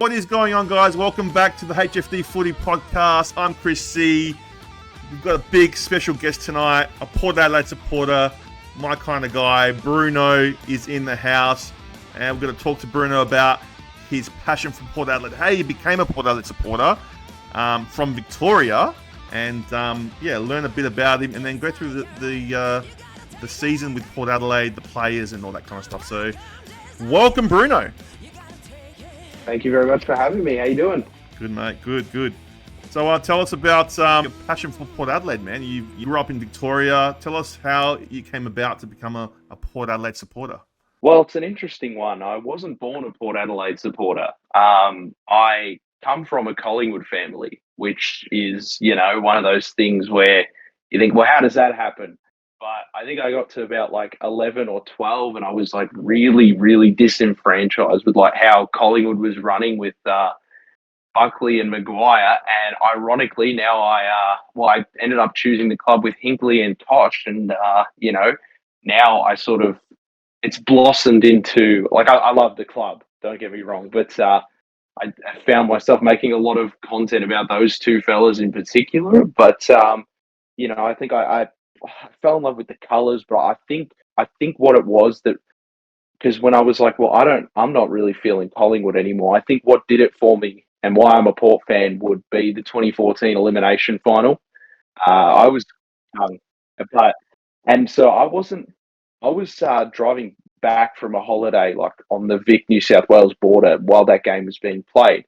What is going on, guys? Welcome back to the HFD Footy Podcast. I'm Chris C. We've got a big special guest tonight, a Port Adelaide supporter, my kind of guy. Bruno is in the house, and we're going to talk to Bruno about his passion for Port Adelaide, how he became a Port Adelaide supporter from Victoria, and learn a bit about him, and then go through the season with Port Adelaide, the players, and all that kind of stuff. So, welcome, Bruno. Thank you very much for having me. How you doing? Good, mate. Good. So tell us about your passion for Port Adelaide, man. You grew up in Victoria. Tell us how you came about to become a Port Adelaide supporter. Well, it's an interesting one. I wasn't born a Port Adelaide supporter. I come from a Collingwood family, which is, one of those things where you think, well, how does that happen? But I think I got to about 11 or 12 and I was really, really disenfranchised with how Collingwood was running with Buckley and Maguire. And ironically, now I ended up choosing the club with Hinkley and Tosh. And, now it's blossomed into, I love the club, don't get me wrong. But I found myself making a lot of content about those two fellas in particular. But, I think I fell in love with the colours, but I think what it was that, because when I was I'm not really feeling Collingwood anymore. I think what did it for me and why I'm a Port fan would be the 2014 elimination final. I was young, so I was driving back from a holiday on the Vic New South Wales border while that game was being played.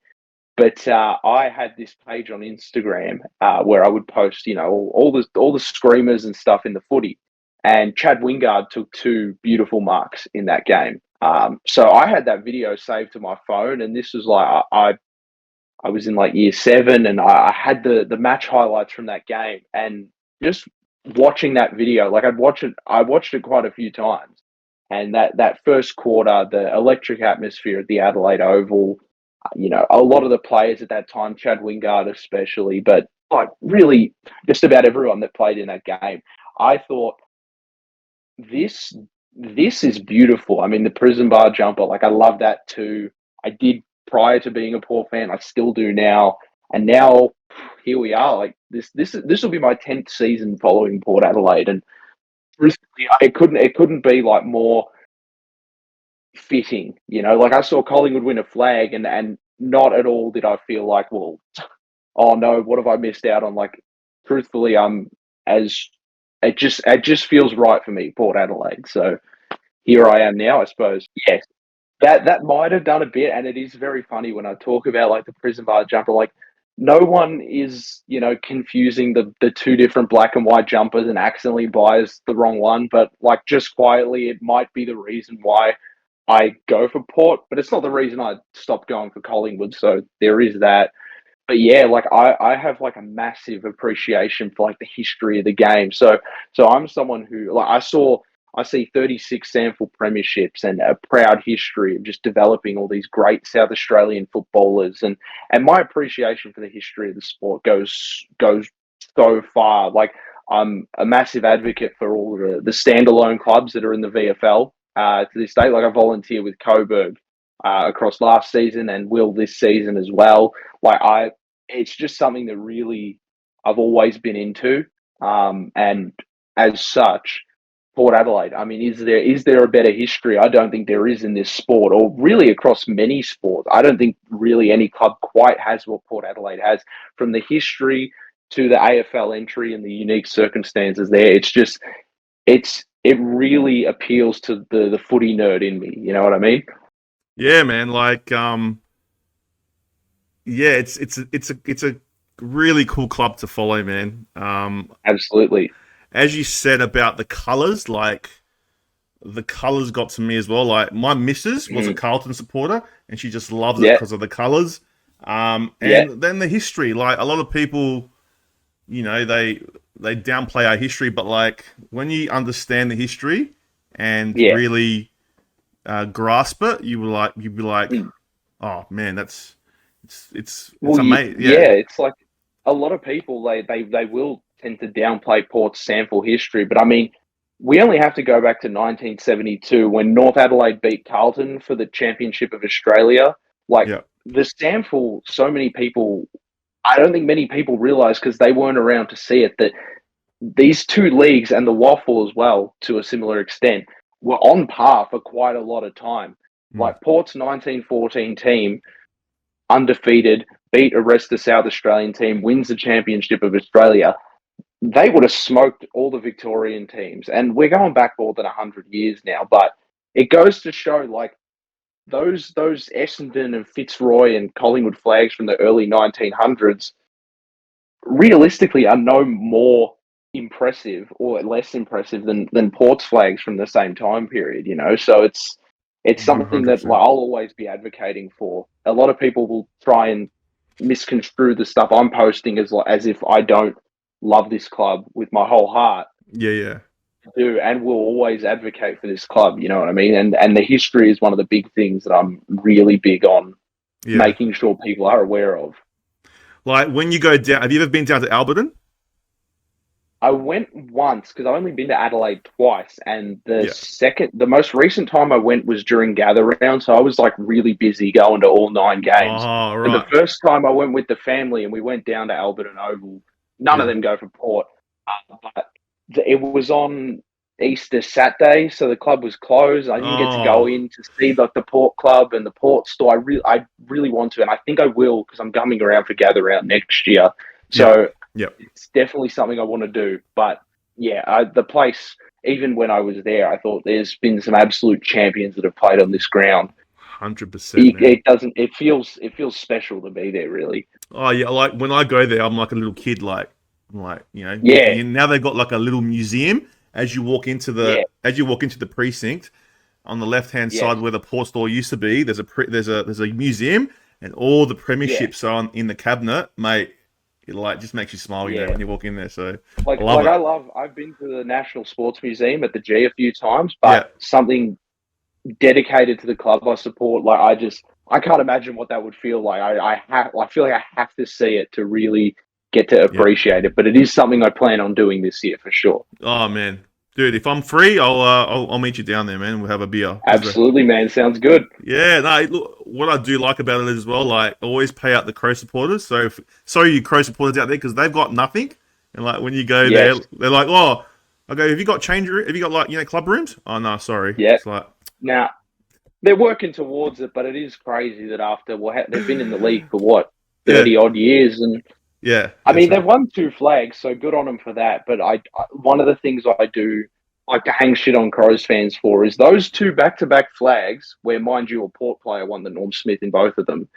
But I had this page on Instagram where I would post, all the screamers and stuff in the footy. And Chad Wingard took two beautiful marks in that game. So I had that video saved to my phone, and this was I was in year 7, and I had the match highlights from that game. And just watching that video, I watched it quite a few times. And that first quarter, the electric atmosphere at the Adelaide Oval. A lot of the players at that time, Chad Wingard especially, but really just about everyone that played in that game. I thought, this is beautiful. I mean, the prison bar jumper, I love that too. I did prior to being a Port fan. I still do now. And now here we are. This will be my 10th season following Port Adelaide. And it couldn't be more fitting, I saw Collingwood win a flag and not at all did I feel oh no, what have I missed out on? Truthfully, it just feels right for me, Port Adelaide. So here I am now, I suppose. Yes. That might have done a bit, and it is very funny when I talk about the prison bar jumper, no one is, confusing the two different black and white jumpers and accidentally buys the wrong one, but just quietly it might be the reason why I go for Port, but it's not the reason I stopped going for Collingwood. So there is that. But yeah, I have a massive appreciation for the history of the game. So I'm someone who I see 36 SANFL premierships and a proud history of just developing all these great South Australian footballers, and my appreciation for the history of the sport goes so far. I'm a massive advocate for all the standalone clubs that are in the VFL. To this day, I volunteer with Coburg across last season and will this season as well. It's just something that really I've always been into, and as such, Port Adelaide. I mean, is there a better history? I don't think there is in this sport, or really across many sports. I don't think really any club quite has what Port Adelaide has, from the history to the AFL entry and the unique circumstances there. It really appeals to the footy nerd in me. You know what I mean? Yeah, man. It's a really cool club to follow, man. Absolutely. As you said about the colours, the colours got to me as well. My missus was a Carlton supporter, and she just loves it because of the colours. And then the history. A lot of people, they downplay our history, but when you understand the history and really grasp it, you'd be like, oh man, it's amazing. It's a lot of people they will tend to downplay Port's SANFL history, but I mean, we only have to go back to 1972 when North Adelaide beat Carlton for the Championship of Australia. the Sample, so many people, I don't think many people realise because they weren't around to see it, that these two leagues and the Waffle as well, to a similar extent, were on par for quite a lot of time. Like Port's 1914 team, undefeated, beat a rest of South Australian team, wins the Championship of Australia. They would have smoked all the Victorian teams. And we're going back more than 100 years now, but it goes to show, like, those Essendon and Fitzroy and Collingwood flags from the early 1900s realistically are no more impressive or less impressive than Port's flags from the same time period, you know. So it's something that, 100%. like, I'll always be advocating for. A lot of people will try and misconstrue the stuff I'm posting as if I don't love this club with my whole heart. Yeah. Do, and will always advocate for this club, you know what I mean? And the history is one of the big things that I'm really big on making sure people are aware of. Like, when you go down, have you ever been down to Alberton? I went once because I've only been to Adelaide twice, and the most recent time I went was during Gather Round, so I was like really busy going to all 9 games. Oh, right. And the first time I went with the family and we went down to Alberton Oval, none of them go for Port, but it was on Easter Saturday, so the club was closed. I didn't get to go in to see like the Port Club and the Port store. I really want to, and I think I will because I'm coming around for Gather Round next year. So it's definitely something I want to do. But yeah, the place, even when I was there, I thought there's been some absolute champions that have played on this ground. 100%. It feels special to be there, really. Oh yeah, like when I go there, I'm like a little kid, like you know, walking in. Now they've got like a little museum as you walk into the precinct. On the left hand side where the Port store used to be, there's a museum, and all the premierships are in the cabinet, mate. It like just makes you smile, you know, when you walk in there. So I've been to the National Sports Museum at the G a few times, but something dedicated to the club I support, like I can't imagine what that would feel like. I feel like I have to see it to really get to appreciate it. But it is something I plan on doing this year for sure. Oh man, dude, if I'm free, I'll meet you down there, man. We'll have a beer. Absolutely, man. Sounds good. Yeah, no. Look, what I do like about it as well, like always pay out the Crow supporters. So sorry, you Crow supporters out there, because they've got nothing. And like when you go there, they're like, oh, I go, have you got have you got like, you know, club rooms? Oh no, sorry. Yeah. It's like, now they're working towards it, but it is crazy that after they've been in the league for what 30 odd years, and I mean they've won 2 flags, so good on them for that. But I one of the things I do like to hang shit on Crows fans for is those 2 back-to-back flags, where, mind you, a Port player won the Norm Smith in both of them.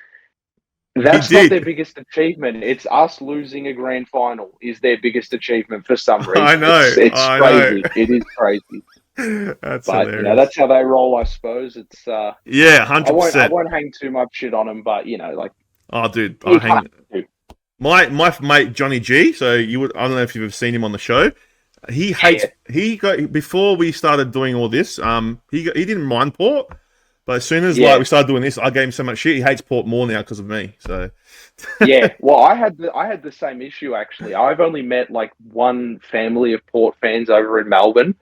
That's not their biggest achievement. It's us losing a grand final is their biggest achievement for some reason. I know. It's crazy. It is crazy. That's but hilarious. You know, that's how they roll, I suppose. It's 100%. I won't hang too much shit on them, but you know, like, dude, my mate Johnny G. So I don't know if you've ever seen him on the show. He hates. He got before we started doing all this. He didn't mind Port, but as soon as like we started doing this, I gave him so much shit. He hates Port more now because of me. So well, I had the same issue actually. I've only met like one family of Port fans over in Melbourne.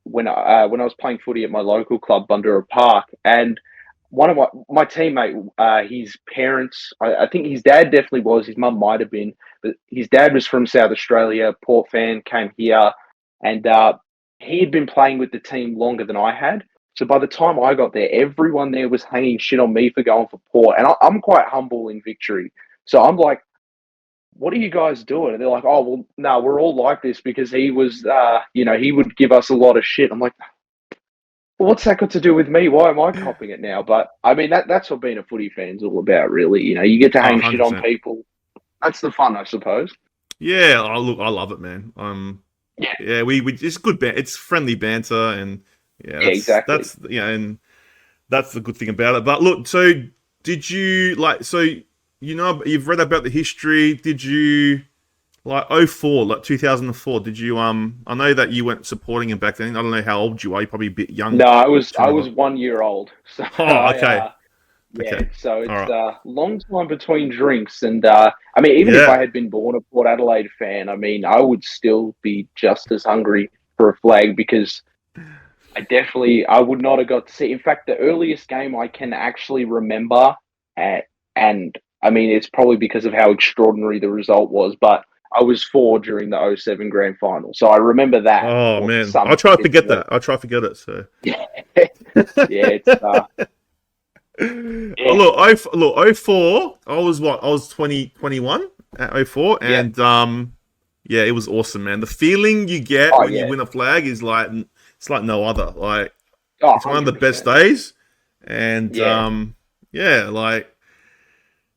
When I was playing footy at my local club, Bundoora Park, and one of my teammate, his parents, I think his dad definitely was, his mum might have been, but his dad was from South Australia, Port fan, came here, and he had been playing with the team longer than I had. So by the time I got there, everyone there was hanging shit on me for going for Port, and I'm quite humble in victory. So I'm like, what are you guys doing? And they're like, oh, well, no, we're all like this because he was, he would give us a lot of shit. I'm like, well, what's that got to do with me? Why am I copying it now? But I mean, that's what being a footy fan's all about, really. You know, you get to hang shit on people. That's the fun, I suppose. Yeah, I love it, man. We it's good it's friendly banter, and exactly. That's and that's the good thing about it. But look, so did you you've read about the history? Did you 2004? Did you I know that you weren't supporting him back then. I don't know how old you are. You're probably a bit young. No, I was 1 year old. So okay. So it's a long time between drinks, and I mean, even if I had been born a Port Adelaide fan, I mean, I would still be just as hungry for a flag, because I would not have got to see. In fact, the earliest game I can actually remember and I mean, it's probably because of how extraordinary the result was, but I was 4 during the '07 grand final. So I remember that Oh more than man, some. I'll try to forget that. I'll try to forget it. So Yeah, yeah, it's oh, yeah, look, oh 04. I was what? I was 21 at oh 04, yeah. and yeah, it was awesome, man. The feeling you get Oh when you yeah. win a flag is like it's like no other. Like Oh, it's one of the best 100%. days, and Yeah. yeah, like.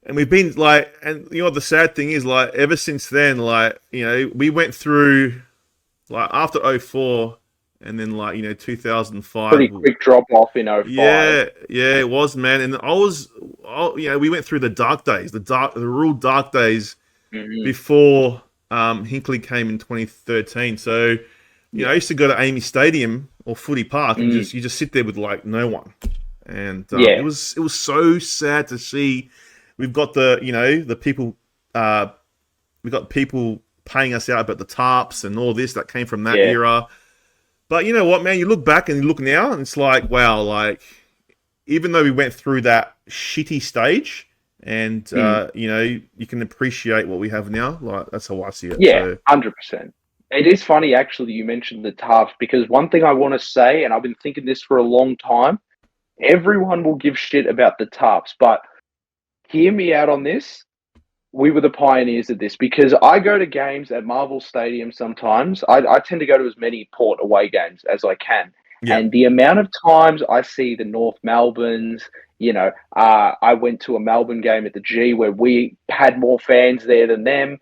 And we've been like, and you know what the sad thing is, like, ever since then, like, you know, we went through, like, after oh 04 and then, like, you know, 2005. Pretty quick drop off in '05. Yeah, yeah, it was, man. And you know, we went through the dark days, the real dark days Hmm. before Hinkley came in 2013. So, you know, I Yeah. used to go to Amy Stadium or Footy Park and Mm. you just sit there with, like, no one. And it Yeah. was so sad to see. We've got you know, the people, we've got people paying us out about the tarps and all this that came from that Yeah. era. But you know what, man? You look back and you look now, and it's like, wow, like even though we went through that shitty stage, and Mm. you know, you can appreciate what we have now. Like that's how I see it. Yeah. So 100%. It is funny, actually, you mentioned the tarps because one thing I want to say, and I've been thinking this for a long time, everyone will give shit about the tarps, but hear me out on this. We were the pioneers of this because I go to games at Marvel Stadium sometimes. I tend to go to as many Port away games as I can. yeah, And the amount of times I see the North Melbournes, I went to a Melbourne game at the G where we had more fans there than them.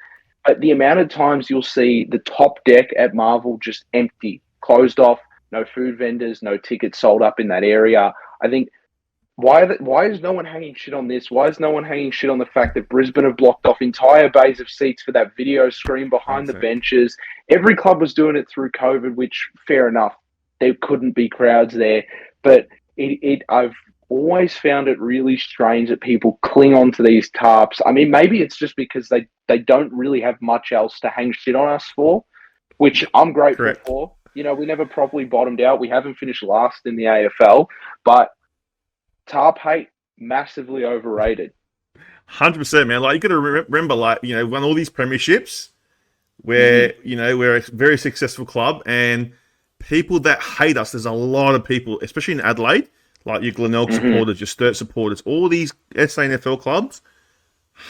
But the amount of times you'll see the top deck at Marvel just empty, closed off, no food vendors, no tickets sold up in that area. I think why is no one hanging shit on this? Why is no one hanging shit on the fact that Brisbane have blocked off entire bays of seats for that video screen behind the 100%. benches? Every club was doing it through COVID, which fair enough. There couldn't be crowds there, but I've always found it really strange that people cling on to these tarps. I mean, maybe it's just because they don't really have much else to hang shit on us for, which I'm grateful Correct. for. You know, we never properly bottomed out. We haven't finished last in the AFL, but tarp hate massively overrated. 100%, man. Like you got to remember, like you know, won all these premierships. Mm-hmm. Where you know we're a very successful club, and people that hate us. There's a lot of people, especially in Adelaide, like your Glenelg Mm-hmm. supporters, your Sturt supporters, all these SANFL clubs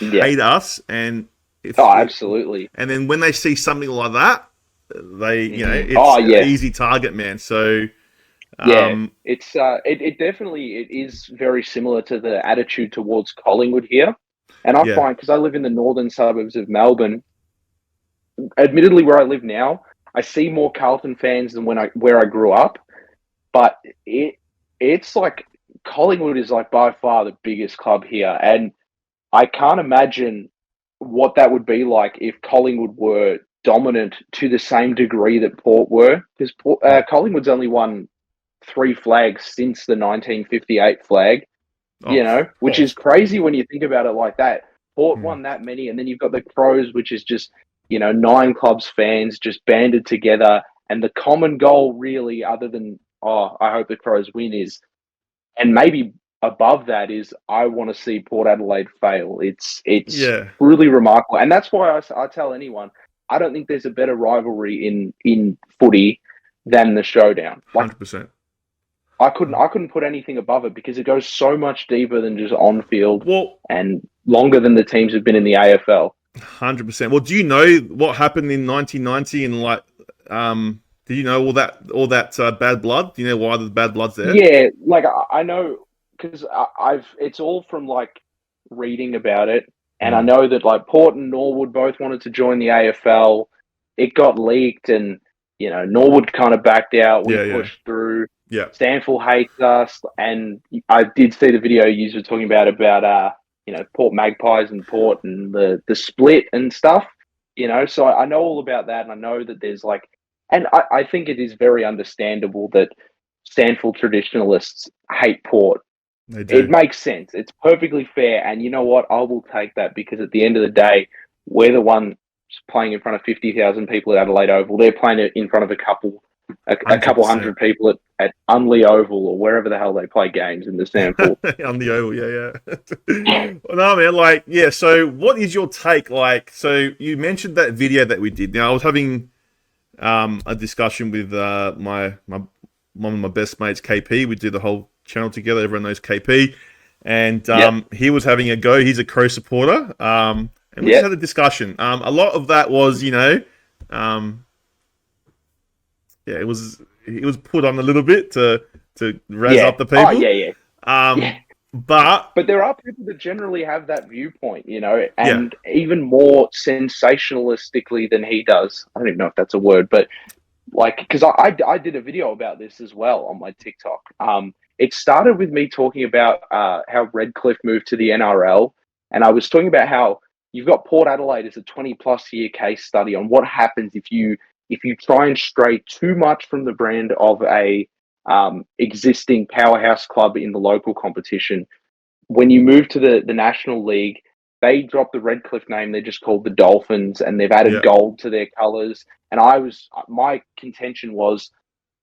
Yeah. hate us, and Oh, absolutely. and then when they see something like that, they you know Mm-hmm. it's Oh, an yeah. easy target, man. So Yeah. um, It definitely it is very similar to the attitude towards Collingwood here. And I yeah, find because I live in the northern suburbs of Melbourne, admittedly where I live now, I see more Carlton fans than where I grew up. But it's like Collingwood is like by far the biggest club here. And I can't imagine what that would be like if Collingwood were dominant to the same degree that Port were, because Collingwood's only won 3 flags since the 1958 flag, oh, which is crazy when you think about it like that. Port hmm. won that many, and then you've got the Crows, which is just, 9 clubs fans just banded together. And the common goal, really, other than, oh, I hope the Crows win, is, and maybe above that, is I want to see Port Adelaide fail. It's Yeah, really remarkable. And that's why I tell anyone, I don't think there's a better rivalry in footy than the showdown. Like, 100%. I couldn't put anything above it because it goes so much deeper than just on field Well, and longer than the teams have been in the AFL. 100%. Well, do you know what happened in 1990 and like do you know all that bad blood? Do you know why the bad blood's there? Yeah, like I know because I've it's all from like reading about it, and I Mm. know that like Port and Norwood both wanted to join the AFL. It got leaked, and Norwood kind of backed out. We Yeah, yeah, pushed through. yeah. Stanfield hates us, and I did see the video you were talking about Port Magpies and Port and the split and stuff. So I know all about that, and I know that there's like, and I think it is very understandable that Stanfield traditionalists hate Port. They It do. makes sense. It's perfectly fair. And you know what? I will take that because at the end of the day, we're the one playing in front of 50,000 people at Adelaide Oval. They're playing it in front of a couple. a couple 100%. hundred people at Unley Oval or wherever the hell they play games in the Sandford. On the oval, well, no, man, like, yeah. So, what is your take? Like, so you mentioned that video that we did. Now, I was having a discussion with my one of my best mates, KP. We did the whole channel together. Everyone knows KP, and he was having a go. He's a Crow supporter, and we just had a discussion. A lot of that was, it was put on a little bit to razz up the people. Oh, yeah. But there are people that generally have that viewpoint, and even more sensationalistically than he does. I don't even know if that's a word, but because I did a video about this as well on my TikTok. It started with me talking about how Redcliffe moved to the NRL, and I was talking about how you've got Port Adelaide as a 20+ year case study on what happens if you try and stray too much from the brand of a existing powerhouse club in the local competition. When you move to the National League, they drop the Redcliffe name. They're just called the Dolphins, and they've added gold to their colours. And my contention was,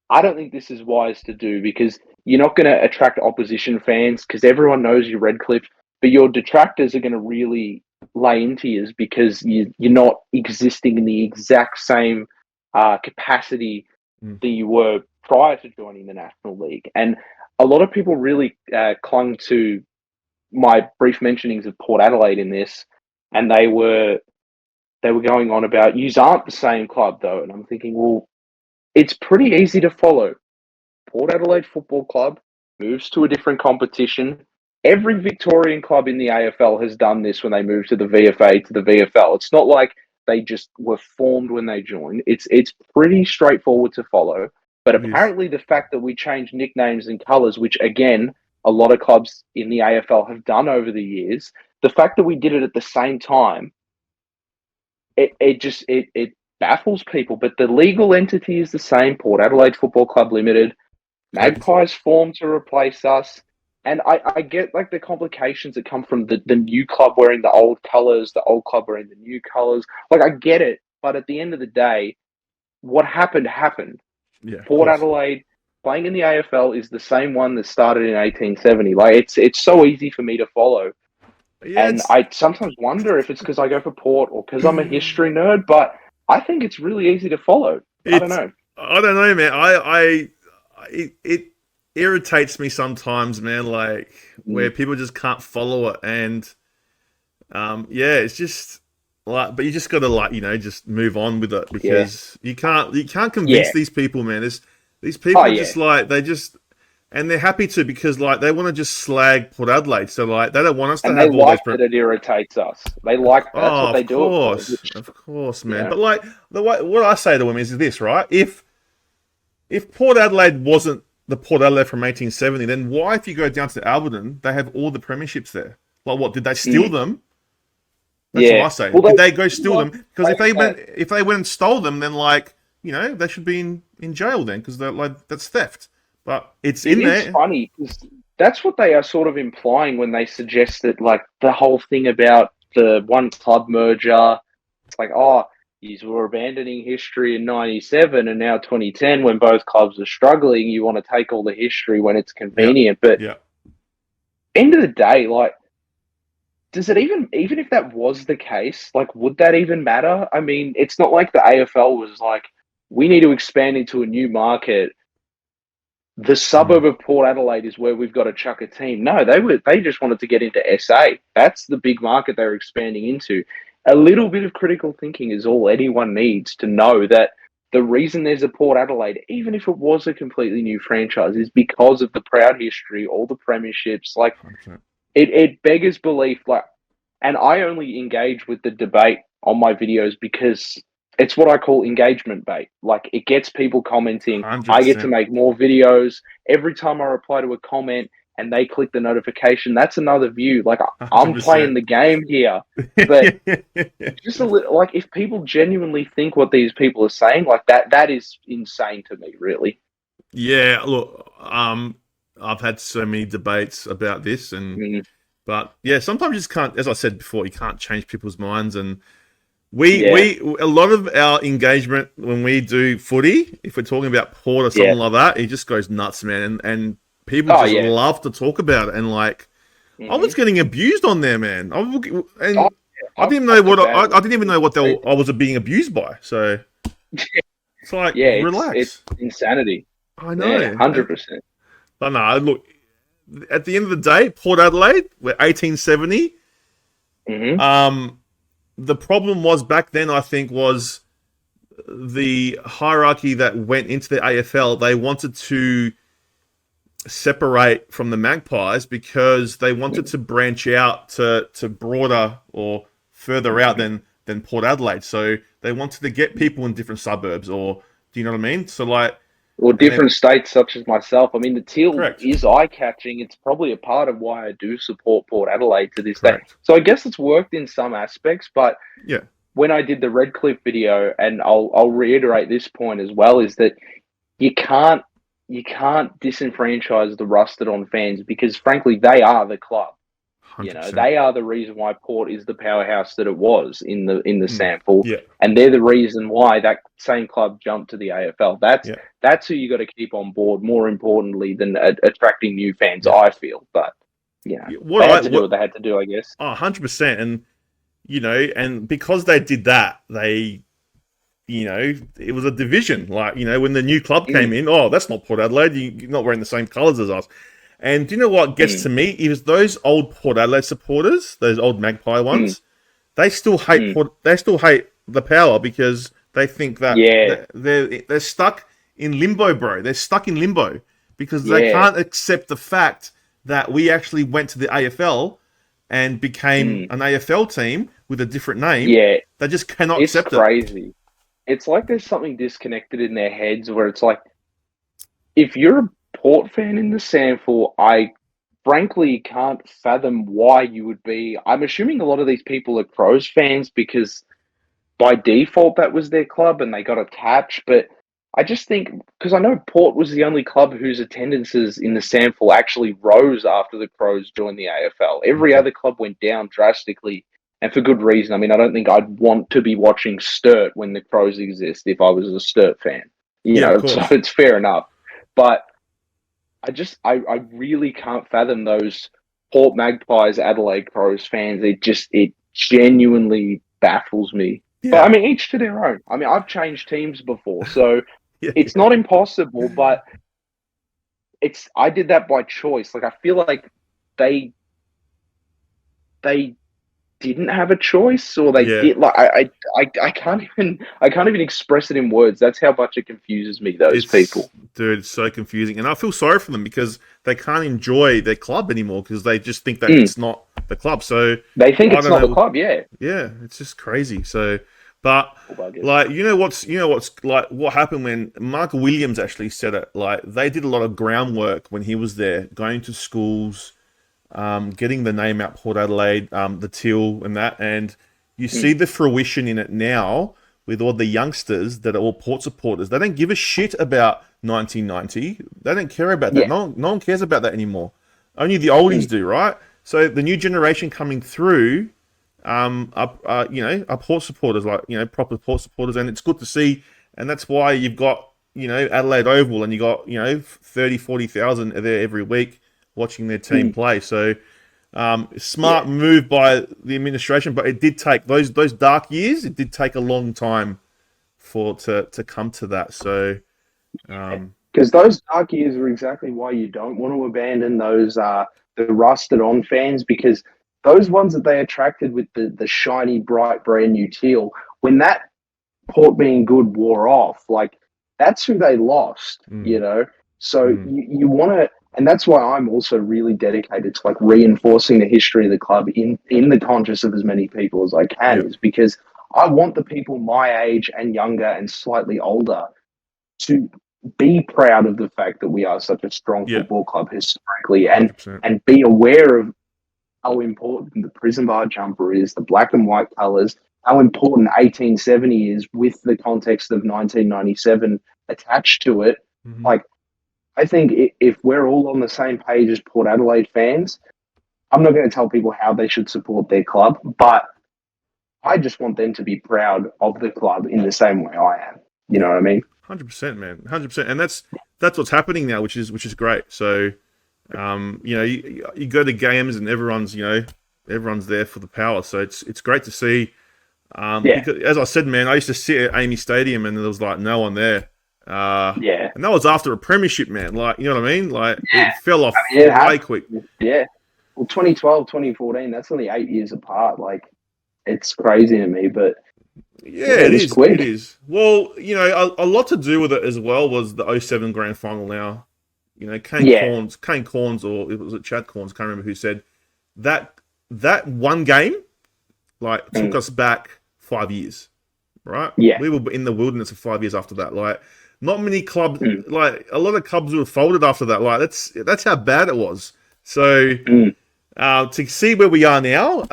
I don't think this is wise to do, because you're not going to attract opposition fans because everyone knows you're Redcliffe, but your detractors are going to really lay into you because you're not existing in the exact same capacity that you were prior to joining the National League. And a lot of people really clung to my brief mentionings of Port Adelaide in this, and they were going on about, yous aren't the same club though. And I'm thinking, well, it's pretty easy to follow. Port Adelaide Football Club moves to a different competition. Every Victorian club in the AFL has done this when they moved to the VFA to the VFL. It's not like they just were formed when they joined. It's pretty straightforward to follow. But apparently the fact that we changed nicknames and colours, which again, a lot of clubs in the AFL have done over the years, the fact that we did it at the same time, it baffles people. But the legal entity is the same, Port Adelaide Football Club Limited. Magpies formed to replace us. And I get like the complications that come from the new club wearing the old colours, the old club wearing the new colours. Like, I get it. But at the end of the day, what happened. Yeah, Port Adelaide playing in the AFL is the same one that started in 1870. Like, it's so easy for me to follow. Yeah, and I sometimes wonder if it's because I go for Port or because I'm a history nerd, but I think it's really easy to follow. I don't know. I don't know, man. It irritates me sometimes, man, like where people just can't follow it. And it's just like, but you just gotta just move on with it, because you can't convince these people, man. These people are just like, and they're happy to, because like they want to just slag Port Adelaide. So like they don't want us to have all those. That it irritates us. They like that's what they do. Of course, man. But like what I say to them is this, right? If Port Adelaide wasn't the Port Adelaide from 1870, then why, if you go down to Alberton, they have all the premierships there? Like, what, did they steal them? That's what I say. Well, did they go steal them? Because if they went and stole them, then they should be in jail then, because that's theft. But it's in there. It's funny because that's what they are sort of implying when they suggest that, like, the whole thing about the one club merger. It's like, you were abandoning history in 97 and now 2010, when both clubs are struggling, you want to take all the history when it's convenient. But end of the day, like, does it even if that was the case, like, would that even matter? I mean, it's not like the AFL was like, we need to expand into a new market. The suburb of Port Adelaide is where we've got to chuck a team. No, they just wanted to get into SA. That's the big market they're expanding into. A little bit of critical thinking is all anyone needs to know that the reason there's a Port Adelaide, even if it was a completely new franchise, is because of the proud history, all the premierships. Like, it beggars belief. Like, and I only engage with the debate on my videos because it's what I call engagement bait. Like, it gets people commenting. 100%. I get to make more videos. Every time I reply to a comment and they click the notification, that's another view. Like, 100%. I'm playing the game here. But just a little, like, if people genuinely think what these people are saying, like, that is insane to me, really. Yeah, look, I've had so many debates about this, but yeah, sometimes you just can't, as I said before, you can't change people's minds. And We a lot of our engagement when we do footy, if we're talking about Port or Yeah. something like that, it just goes nuts, man. And people Oh just yeah. love to talk about it. And like, I was Mm-hmm. getting abused on there, man. Oh, And I I've didn't know copped what it badly. I didn't even know what I was being abused by. So it's like, Yeah, it's relax. insanity. I Yeah, know. 100%. But no, look. At the end of the day, Port Adelaide, we're 1870. Mm-hmm. The problem was back then, I think, was the hierarchy that went into the AFL. They wanted to separate from the Magpies because they wanted to branch out to broader or further out than Port Adelaide. So they wanted to get people in different suburbs, or do you know what I mean? So like, Or and then different states such as myself. I mean, the teal correct, is eye-catching. It's probably a part of why I do support Port Adelaide to this day. correct, So I guess it's worked in some aspects, but yeah, when I did the Redcliffe video, and I'll reiterate this point as well, is that you can't you can't disenfranchise the rusted on fans because frankly they are the club. You know, 100%. they are the reason why Port is the powerhouse that it was in the Mm, sample, yeah, and they're the reason why that same club jumped to the AFL. yeah, That's who you got to keep on board. More importantly than attracting new fans, yeah. I feel. But you know, Yeah, what they I had to do what what they had to do, I guess. 100%, and and because they did that, they it was a division. Like when the new club came Mm, in, oh, that's not Port Adelaide. You're not wearing the same colours as us. And do you know what gets mm, to me? It was those old Port Adelaide supporters, those old Magpie mm, ones. They still hate mm. Port. They still hate the power because they think that Yeah, they're stuck in limbo, bro. They're stuck in limbo because they yeah, can't accept the fact that we actually went to the AFL and became mm, an AFL team with a different name. yeah. They just cannot It's accept it. crazy. It's like there's something disconnected in their heads where it's like if you're a Port fan in the sample, I frankly can't fathom why you would be. I'm assuming a lot of these people are Crows fans because by default that was their club and they got attached. But I just think because I know Port was the only club whose attendances in the sample actually rose after the Crows joined the AFL. Every Okay. other club went down drastically. And for good reason. I mean, I don't think I'd want to be watching Sturt when the Crows exist if I was a Sturt fan. You Yeah, of know, so course. it's fair enough. But I really can't fathom those Port Magpies, Adelaide Crows fans. It genuinely baffles me. But I Yeah. mean, each to their own. I mean, I've changed teams before, so Yeah. it's not impossible, but I did that by choice. Like I feel like they they didn't have a choice, or they Yeah. did. Like I can't even express it in words. That's how much it confuses me. Those It's people. dude, it's so confusing, and I feel sorry for them because they can't enjoy their club anymore because they just think that Mm. it's not the club. So They think I it's don't not the know. club. Yeah. Yeah, it's just crazy. So, but Or buggers. like what's like what happened when Mark Williams actually said it. Like they did a lot of groundwork when he was there, going to schools, getting the name out, Port Adelaide, the Till and that, and you see Mm. the fruition in it now with all the youngsters that are all Port supporters. They don't give a shit about 1990. They don't care about that. Yeah. No one cares about that anymore. Only the oldies Mm. do, right? So the new generation coming through, are Port supporters, like proper Port supporters, and it's good to see. And that's why you've got Adelaide Oval, and you got 30,000, 40,000 there every week watching their team Mm. play. So Yeah. smart move by the administration, but it did take those dark years. It did take a long time to come to that. So Because those dark years are exactly why you don't want to abandon those the rusted on fans because those ones that they attracted with the shiny, bright, brand new teal, when that Port being good wore off, like that's who they lost, you mm, know? So mm, you want to, and that's why I'm also really dedicated to like reinforcing the history of the club in the conscious of as many people as I yeah, can, is because I want the people my age and younger and slightly older to be proud of the fact that we are such a strong yeah, football club historically, 100%. and be aware of how important the prison bar jumper is, the black and white colours, how important 1870 is with the context of 1997 attached to it. Hmm. Like, I think if we're all on the same page as Port Adelaide fans, I'm not going to tell people how they should support their club, but I just want them to be proud of the club in the same way I am. You know what I mean? 100%, man, 100%, and that's what's happening now, which is great. So, you go to games and everyone's there for the power. So it's great to see. Because, as I said, man, I used to sit at Amy Stadium and there was like no one there. And that was after a premiership, man. Like, you know what I mean? Like, it fell off way quick. Yeah. Well, 2012, 2014, that's only 8 years apart. Like, it's crazy to me, but it is. quick. It is. Well, a lot to do with it as well was the 07 grand final now. Kane Corns, or it was Chad Corns, can't remember who said that one game, like, took us back 5 years, right? Yeah. We were in the wilderness for 5 years after that. Like, not many clubs, like, a lot of clubs would have folded after that. Like, that's how bad it was. So, to see where we are now,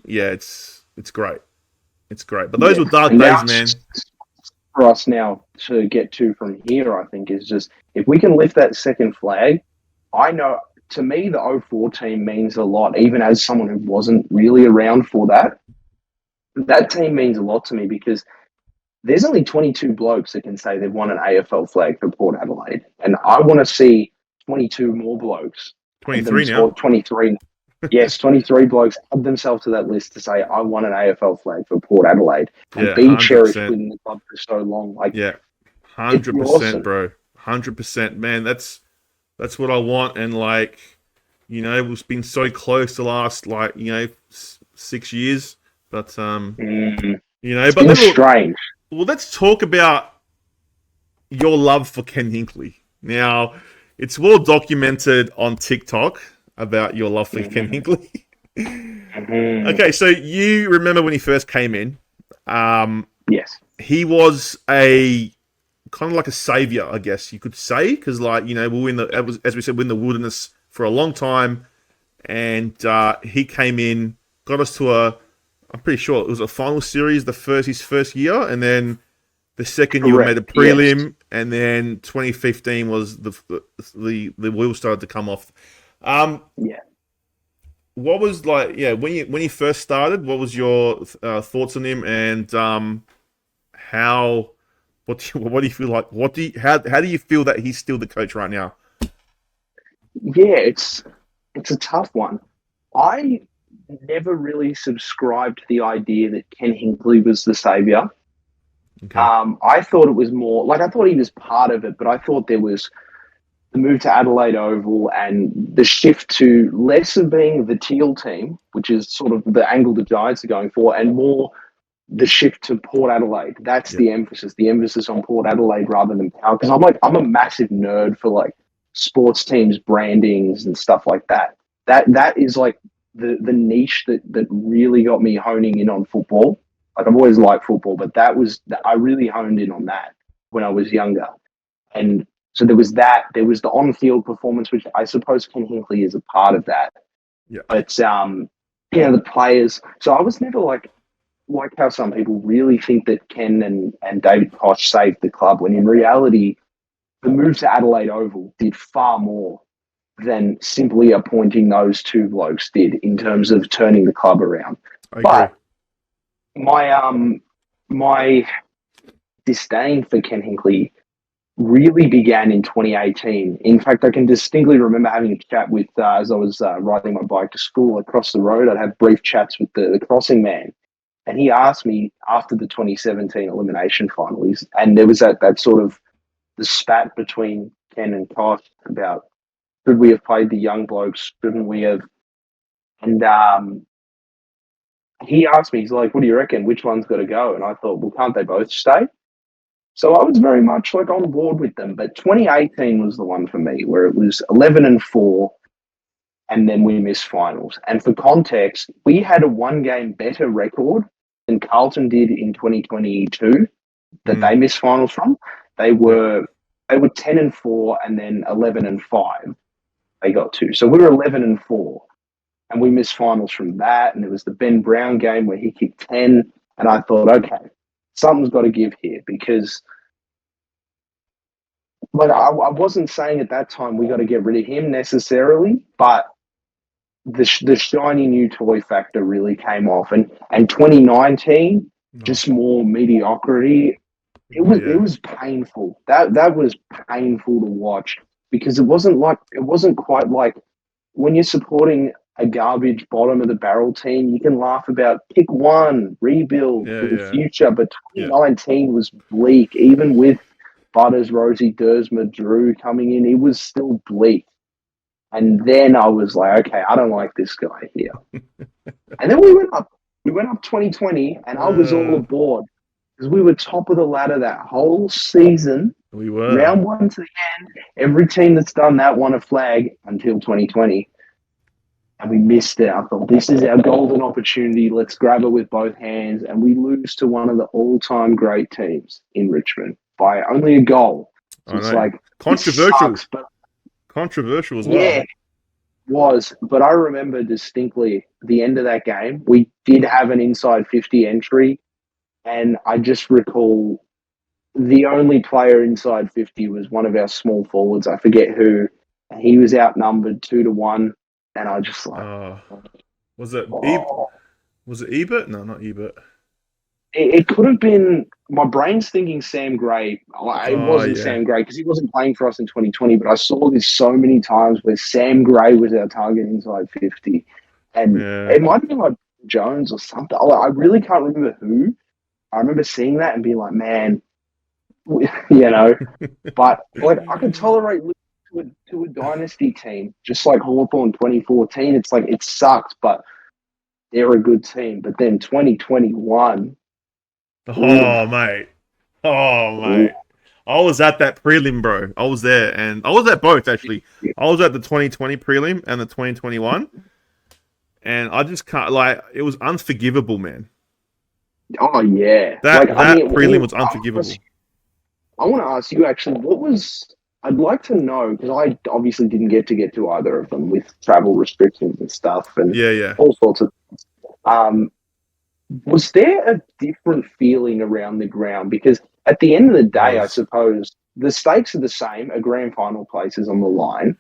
it's great. It's great. But those were dark days, man. For us now to get to from here, I think, is just if we can lift that second flag. I know, to me, the 04 team means a lot, even as someone who wasn't really around for that. That team means a lot to me because there's only 22 blokes that can say they've won an AFL flag for Port Adelaide. And I want to see 22 more blokes. 23 now. 23. Yes, 23 blokes add themselves to that list to say, I won an AFL flag for Port Adelaide. And be 100%. Cherished within the club for so long. Like, 100%, awesome. bro. 100%. Man, that's what I want. And, like, we've been so close the last, 6 years. But, it's been strange. Well, let's talk about your love for Ken Hinkley. Now, it's well documented on TikTok about your love for Ken Hinkley. Okay, so you remember when he first came in? Yes. He was a kind of like a savior, I guess you could say, because we were as we said, we're in the wilderness for a long time, and he came in, got us to I'm pretty sure it was a final series his first year, and then the second year we made a prelim, and then 2015 was the wheels started to come off. What was when you first started? What was your thoughts on him, and what do you feel like? How do you feel that he's still the coach right now? Yeah, it's a tough one. I never really subscribed to the idea that Ken Hinkley was the savior. Okay. I thought it was more like I thought he was part of it, but I thought there was the move to Adelaide Oval and the shift to less of being the teal team, which is sort of the angle the Giants are going for, and more the shift to Port Adelaide. That's the emphasis on Port Adelaide rather than power. Because I'm a massive nerd for like sports teams, brandings and stuff like that. That is like the niche that really got me honing in on football. Like, I've always liked football, but I really honed in on that when I was younger. And so there was that. There was the on-field performance, which I suppose Ken Hinkley is a part of that. Yeah. But the players. So I was never like how some people really think that Ken and David Koch saved the club, when in reality, the move to Adelaide Oval did far more than simply appointing those two blokes did in terms of turning the club around. I agree. But my disdain for Ken Hinkley really began in 2018. In fact, I can distinctly remember having a chat with, as I was riding my bike to school across the road, I'd have brief chats with the crossing man. And he asked me after the 2017 elimination finals, and there was that sort of the spat between Ken and Koch about, should we have played the young blokes, shouldn't we have? And he asked me, he's like, what do you reckon? Which one's got to go? And I thought, well, can't they both stay? So I was very much like on board with them. But 2018 was the one for me where it was 11-4, and then we missed finals. And for context, we had a one-game better record than Carlton did in 2022 that they missed finals from. They were 10-4 and then 11-5. They got to. So we were 11-4. And we missed finals from that. And there was the Ben Brown game where he kicked 10. And I thought, okay, something's got to give here, because I wasn't saying at that time we got to get rid of him necessarily, but the shiny new toy factor really came off, and 2019 No. just more mediocrity. It was painful. That was painful to watch because it wasn't quite like when you're supporting a garbage bottom of the barrel team, you can laugh about pick one, rebuild for the Yeah. future. But Yeah. 2019 was bleak, even with Butters, Rosie, Dersma, Drew coming in. It was still bleak. And then I was like, okay, I don't like this guy here. And then we went up. We went up 2020, and I was all Uh, aboard because we were top of the ladder that whole season. we were. Round one to the end, every team that's done that won a flag until 2020. And we missed it. I thought, this is our golden opportunity. Let's grab it with both hands. And we lose to one of the all-time great teams in Richmond by only a goal. So I it's know. like, Controversial. sucks, but Controversial as well. yeah, was. But I remember distinctly the end of that game. We did have an inside 50 entry. And I just recall the only player inside 50 was one of our small forwards. I forget who. He was outnumbered 2-1. And I just like, Was it oh. Was it Ebert? No, not Ebert. It could have been. My brain's thinking Sam Gray. It Oh wasn't yeah. Sam Gray because he wasn't playing for us in 2020. But I saw this so many times where Sam Gray was our target inside 50, and Yeah. it might have been like Jones or something. I really can't remember who. I remember seeing that and being like, man, you know. But like, I could tolerate losing to a dynasty team, just like Hawthorn 2014. It's like it sucked, but they're a good team. But then 2021. Ooh, Oh mate. Oh ooh. mate. I was at that prelim, bro. I was there, and I was at both actually. I was at the 2020 prelim and the 2021, and I just can't like. It was unforgivable, man. Oh yeah, like That I that mean, prelim was unforgivable. I want to ask you actually, what was? I'd like to know because I obviously didn't get to either of them with travel restrictions and stuff and Yeah, yeah. all sorts of. Um, was there a different feeling around the ground? Because at the end of the day, I Was. suppose the stakes are the same. A grand final place is on the line,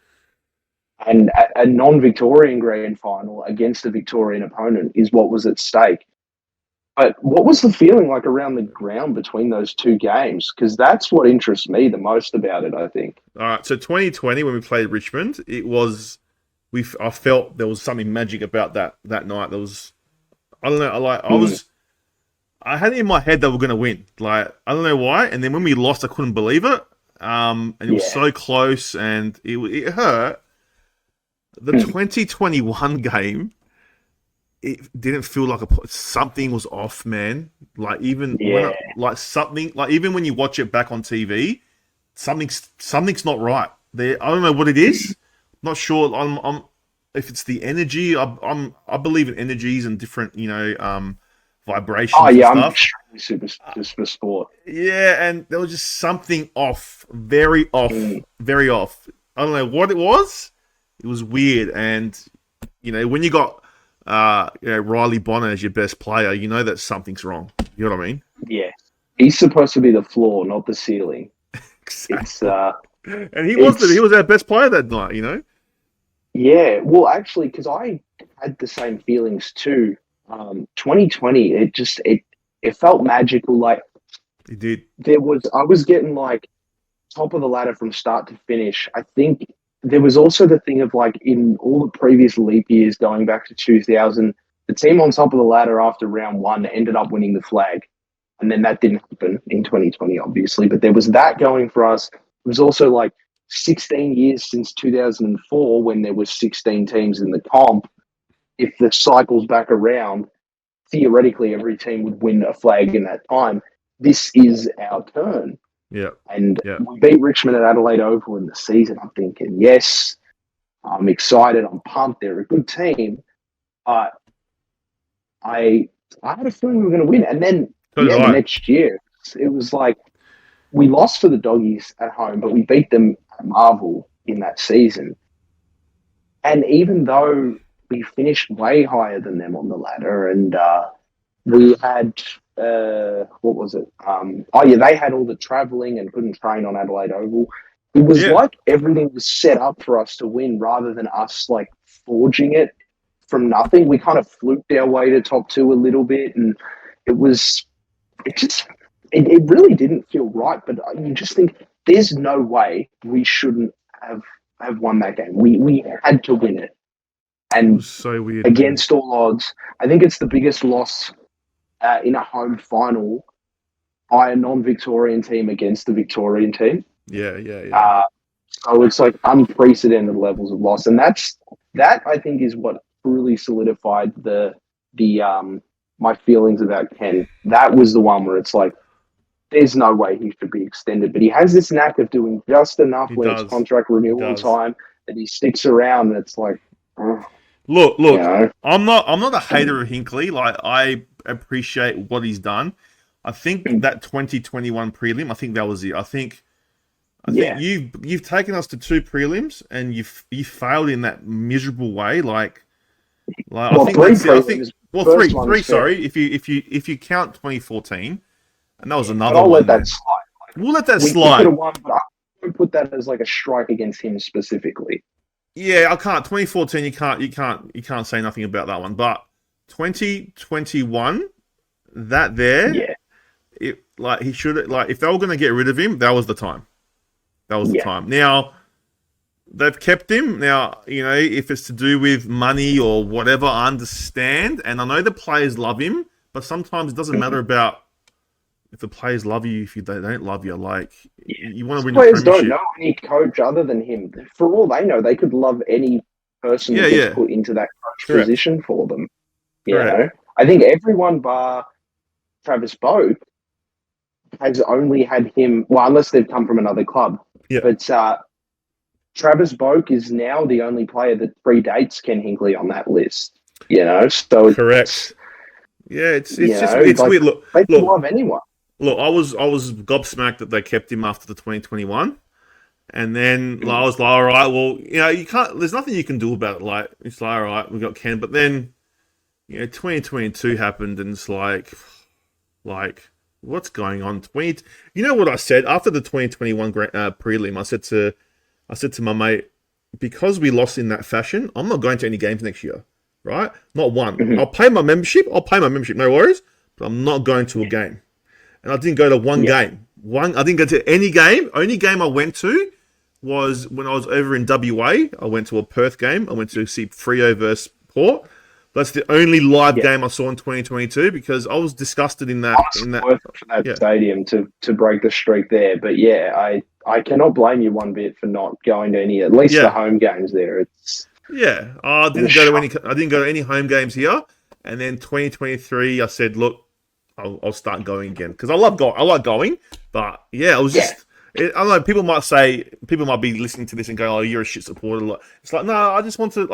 and a non-Victorian grand final against a Victorian opponent is what was at stake. But what was the feeling like around the ground between those two games? Because that's what interests me the most about it, I think. All right. So 2020 when we played Richmond, it was I felt there was something magic about that night. There was I don't know. Mm, I had it in my head that we're gonna win. Like I don't know why. And then when we lost, I couldn't believe it. And it was yeah. so close, and it hurt. The Mm, 2021 game, it didn't feel like something was off, man. Like even when yeah. even when you watch it back on TV, something's not right. There, I don't know what it is. Not sure. I'm if it's the energy. I believe in energies and different Oh, vibrations and yeah, I'm stuff. extremely superstitious for sport. Yeah, and there was just something off, very off, Mm. very off. I don't know what it was. It was weird, and when you got Riley Bonner as your best player, you know that something's wrong. You know what I mean? Yeah. He's supposed to be the floor, not the ceiling. It's, Exactly. And he it's, was our best player that night. You know? yeah. Well, actually, because I had the same feelings too. 2020, it felt magical. Like, He did. I was getting like top of the ladder from start to finish. I think there was also the thing of like in all the previous leap years going back to 2000, the team on top of the ladder after round one ended up winning the flag. And then that didn't happen in 2020, obviously. But there was that going for us. It was also like 16 years since 2004 when there was 16 teams in the comp. If the cycle's back around, theoretically every team would win a flag in that time. This is our turn. Yeah. And Yeah. we beat Richmond at Adelaide Oval in the season. I'm thinking, yes, I'm excited. I'm pumped. They're a good team. But I had a feeling we were going to win. And then, So did the I. next year, it was like we lost for the Doggies at home, but we beat them at Marvel in that season. And even though we finished way higher than them on the ladder, and we had what was it? Oh yeah, they had all the travelling and couldn't train on Adelaide Oval. It was Yeah. like everything was set up for us to win rather than us like forging it. from nothing. We kind of fluked our way to top two a little bit, and it really didn't feel right. But you just think there's no way we shouldn't have won that game. We had to win it, It and was so weird, man. against all odds, I think it's the biggest loss in a home final by a non-Victorian team against the Victorian team. Yeah. So it's like unprecedented levels of loss, and that I think is what truly solidified the my feelings about Ken. That was the one where it's like, there's no way he should be extended, but he has this knack of doing just enough He when does. it's contract renewal time that he sticks around, and it's like, Look. you know. I'm not a hater of Hinkley. Like, I appreciate what he's done. I think that 2021 prelim, I think that was it. I think you've taken us to 2 prelims and you failed in that miserable way. Like Well, I think three that's it. I think prelims. well First three one three is fair. sorry. If you count 2014, and that was But another I'll one. let that slide. We'll let that We could slide. have won, but I don't put that as like a strike against him specifically. Yeah, I can't. 2014, you can't say nothing about that one. But 2021, that there, Yeah. he should, like, if they were going to get rid of him, that was the time. That was the time. Now, they've kept him. Now, if it's to do with money or whatever, I understand. And I know the players love him, but sometimes it doesn't matter about if the players love you, if they don't love you. Like, you want to win a Players premiership. don't know any coach other than him. For all they know, they could love any person that gets put into that coach position for them. You know? I think everyone bar Travis Boak has only had him, well, unless they've come from another club. Yeah. But Travis Boak is now the only player that predates Ken Hinkley on that list. So correct. It's like, weird. Look, they can love anyone. Look, I was gobsmacked that they kept him after the 2021, and then I was like, all right, well, you can't. There's nothing you can do about it. Like, it's like, all right, we got Ken, but then 2022 happened, and it's like what's going on? You know what I said after the 2021 prelim? I said to my mate, because we lost in that fashion, I'm not going to any games next year, right? Not one. Mm-hmm. I'll pay my membership, no worries, but I'm not going to a game. And I didn't go to one game. I didn't go to any game. Only game I went to was when I was over in WA. I went to a Perth game. I went to see Freo versus Port. That's the only live game I saw in 2022 because I was disgusted in that. Worth it for that stadium to break the streak there. But I cannot blame you one bit for not going to any, at least the home games there. I didn't go to any home games here. And then 2023, I said, look, I'll start going again because I like going, but I was just. I don't know. People might be listening to this and go, "Oh, you're a shit supporter." It's like, no, I just want to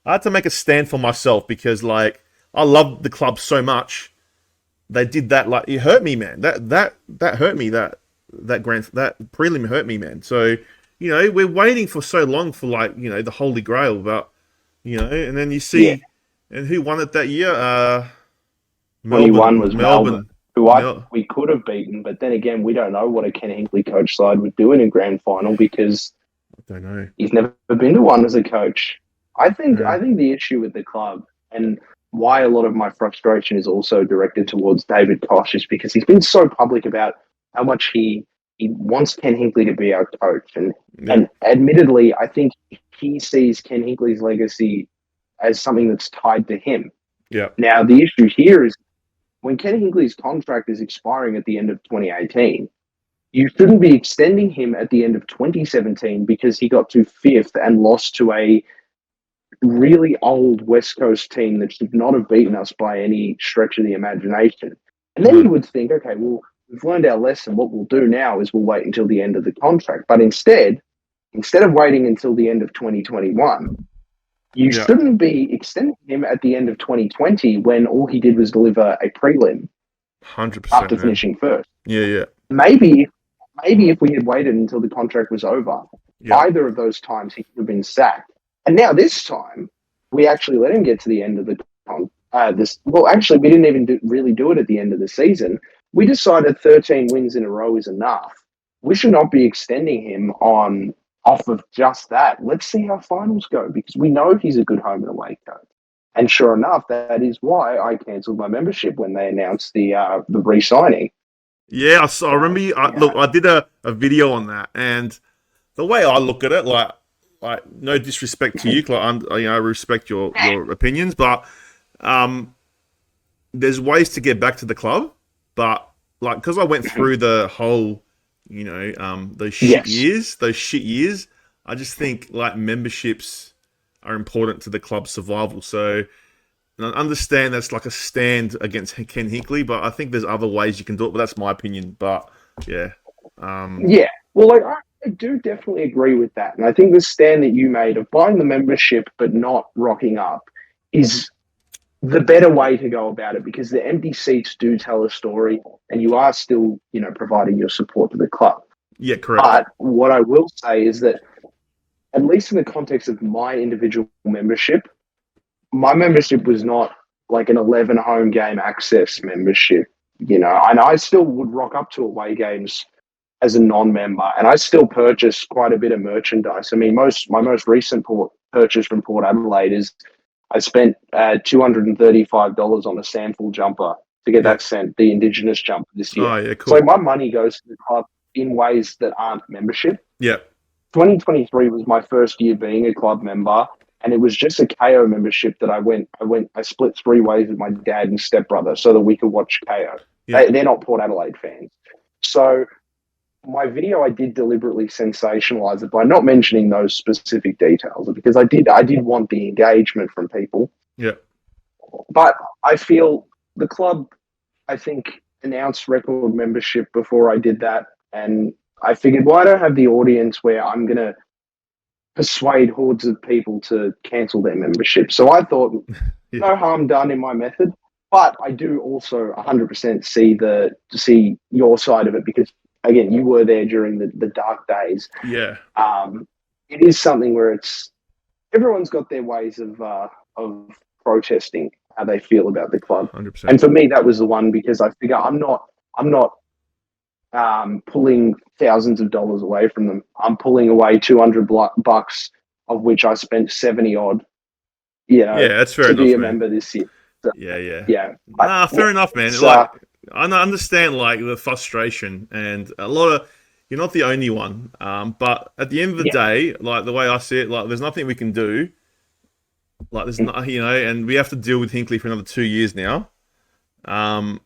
I had to make a stand for myself because I love the club so much. They did that. It hurt me, man. That hurt me. That prelim hurt me, man. So we're waiting for so long for the Holy Grail, but and then you see, and who won it that year? 21 was Melbourne, who we could have beaten, but then again, we don't know what a Ken Hinkley coach side would do in a grand final because I don't know. He's never been to one as a coach. I think the issue with the club and why a lot of my frustration is also directed towards David Koch is because he's been so public about how much he wants Ken Hinkley to be our coach, and admittedly, I think he sees Ken Hinkley's legacy as something that's tied to him. Yeah. Now the issue here is, when Ken Hinkley's contract is expiring at the end of 2018, you shouldn't be extending him at the end of 2017 because he got to 5th and lost to a really old West Coast team that should not have beaten us by any stretch of the imagination. And then you would think, okay, well, we've learned our lesson. What we'll do now is we'll wait until the end of the contract. But instead of waiting until the end of 2021, you shouldn't be extending him at the end of 2020 when all he did was deliver a prelim 100% after finishing first. Yeah. Maybe if we had waited until the contract was over, either of those times he could have been sacked. And now this time, we actually let him get to the end of the actually, we didn't even really do it at the end of the season. We decided 13 wins in a row is enough. We should not be extending him off of just that. Let's see how finals go because we know he's a good home and away coach. And sure enough, that is why I cancelled my membership when they announced the re-signing. Yeah, I remember you. Look, I did a video on that, and the way I look at it, like no disrespect to you, like I respect your opinions, but there's ways to get back to the club, but like because I went through the whole, those shit years, I just think like memberships are important to the club's survival. So and I understand that's like a stand against Ken Hocking, but I think there's other ways you can do it. But that's my opinion. But yeah, yeah. Well, like I do definitely agree with that, and I think the stand that you made of buying the membership but not rocking up is the better way to go about it, because the empty seats do tell a story, and you are still, providing your support to the club. Yeah, correct. But what I will say is that, at least in the context of my individual membership, my membership was not like an 11 home game access membership, and I still would rock up to away games as a non-member, and I still purchase quite a bit of merchandise. I mean, my most recent purchase from Port Adelaide is I spent $235 on a sample jumper to get that sent, the Indigenous jumper this year. Oh, yeah, cool. So my money goes to the club in ways that aren't membership. Yeah. 2023 was my first year being a club member, and it was just a KO membership that I split 3 ways with my dad and stepbrother so that we could watch KO. Yeah. They're not Port Adelaide fans. So my video, I did deliberately sensationalize it by not mentioning those specific details, because I did want the engagement from people. Yeah. But I feel the club, I think, announced record membership before I did that, and I figured, why don't I have the audience where I'm going to persuade hordes of people to cancel their membership? So I thought, no harm done in my method, but I do also 100% see your side of it, because again, you were there during the dark days. Yeah. It is something where everyone's got their ways of protesting how they feel about the club. 100%. And for me, that was the one, because I figure I'm not pulling thousands of dollars away from them. I'm pulling away $200, of which I spent 70 odd. That's fair to enough, be a man. member this year. So, yeah. Fair enough, man. I understand like the frustration, and a lot of you're not the only one. But at the end of the day, like the way I see it, like there's nothing we can do. Like there's not, and we have to deal with Hinckley for another 2 years now. Look,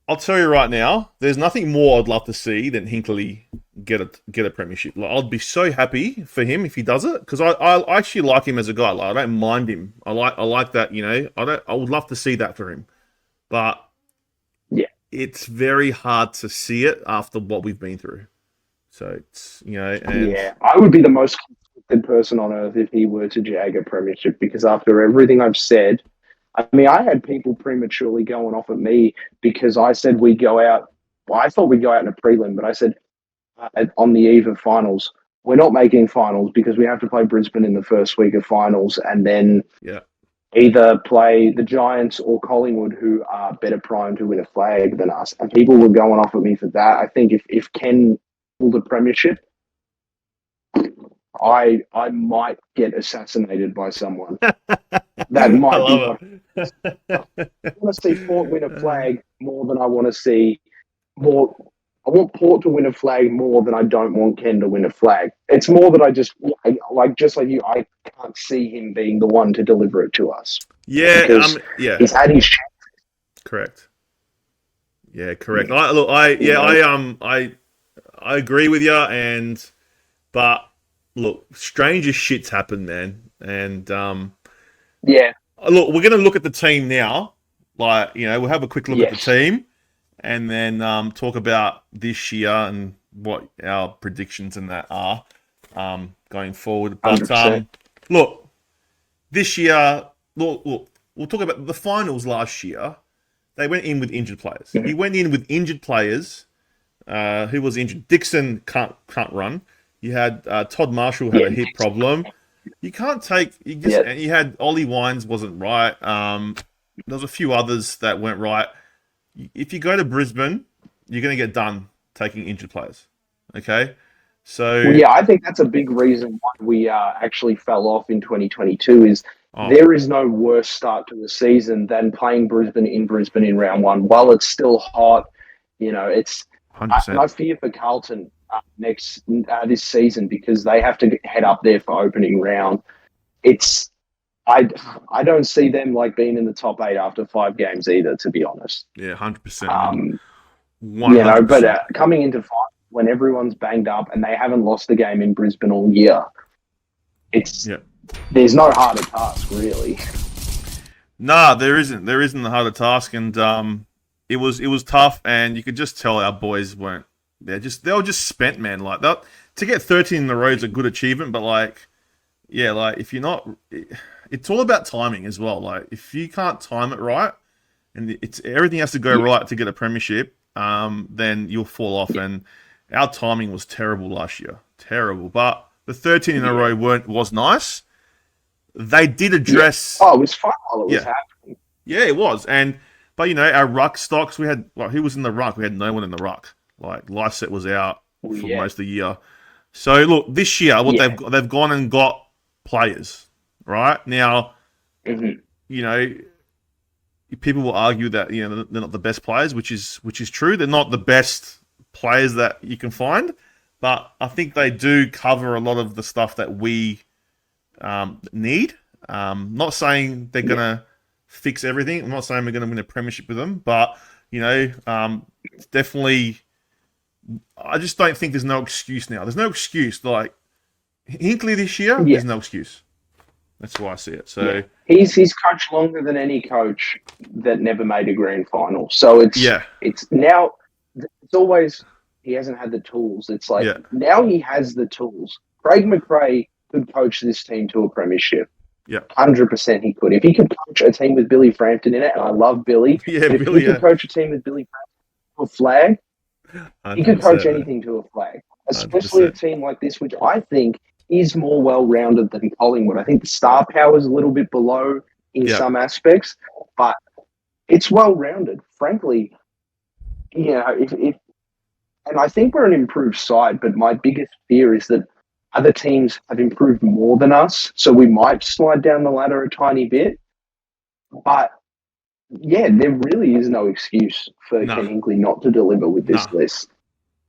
I'll tell you right now, there's nothing more I'd love to see than Hinckley get a premiership. Like, I'd be so happy for him if he does it, because I actually like him as a guy. Like, I don't mind him. I like that. I would love to see that for him, but it's very hard to see it after what we've been through. So it's I would be the most conflicted person on earth if he were to jag a premiership, because after everything I've said, I mean, I had people prematurely going off at me because I said we'd go out. Well, I thought we'd go out in a prelim, but I said on the eve of finals, we're not making finals because we have to play Brisbane in the first week of finals, and then either play the Giants or Collingwood, who are better primed to win a flag than us. And people were going off at me for that. I think if Ken pulled a premiership, I might get assassinated by someone. That might be. I want to see Port win a flag more than I want to see more. I want Port to win a flag more than I don't want Ken to win a flag. It's more that I just like you, I can't see him being the one to deliver it to us. Yeah, he's had his chance. Correct. Yeah, correct. I agree with you, but look, stranger shit's happened, man, and look, we're going to look at the team now. Like, we'll have a quick look at the team, and then talk about this year and what our predictions and that are going forward. But look, this year, look, we'll talk about the finals last year. They went in with injured players. He went in with injured players. Who was injured? Dixon can't run. You had Todd Marshall had a hip problem. You can't take. You had Ollie Wines wasn't right. There was a few others that weren't right. If you go to Brisbane, you're going to get done taking injured players. Okay, So, Well, yeah, I think that's a big reason why we actually fell off in 2022 is oh, there is no worse start to the season than playing Brisbane in round one. While it's still hot, it's and 100%. I fear for Carlton this season because they have to head up there for opening round. It's I I don't see them like being in the top eight after 5 games either, to be honest. Yeah, 100%, man. Um, but 100%. coming into five when everyone's banged up and they haven't lost a game in Brisbane all year, it's Yeah. there's no harder task really. Nah, there isn't. There isn't a harder task, and it was tough, and you could just tell our boys weren't. They were just spent, man. Like that to get 13 in a row is a good achievement, but like, yeah, like if you're not, it's all about timing as well. Like if you can't time it right, and it's everything has to go right to get a premiership, then you'll fall off. And our timing was terrible last year, terrible. But the 13 in a row was nice. They did address. Oh, it was fun while it was happening. Yeah, it was. But our ruck stocks, we had who was in the ruck? We had no one in the ruck. Like Lyset was out for most of the year. So look, this year they've gone and got players, right? Now, people will argue that they're not the best players, which is true. They're not the best players that you can find, but I think they do cover a lot of the stuff that we need. Not saying they're gonna fix everything. I'm not saying we're gonna win a premiership with them, but definitely. I just don't think there's no excuse now. There's no excuse. Like Hinkley this year, there's no excuse. That's why I see it. So he's coached longer than any coach that never made a grand final. So it's now it's always he hasn't had the tools. It's like now he has the tools. Craig McRae could coach this team to a premiership. Yeah, 100% he could. If he could coach a team with Billy Frampton in it, and I love Billy. If he could coach a team with Billy Frampton to a flag, he could coach anything to a flag. Especially 100%. A team like this, which I think is more well-rounded than Collingwood. I think the star power is a little bit below in some aspects, but it's well-rounded. Frankly, if and I think we're an improved side, but my biggest fear is that other teams have improved more than us, so we might slide down the ladder a tiny bit. But yeah, there really is no excuse for Ken Hinkley not to deliver with this list.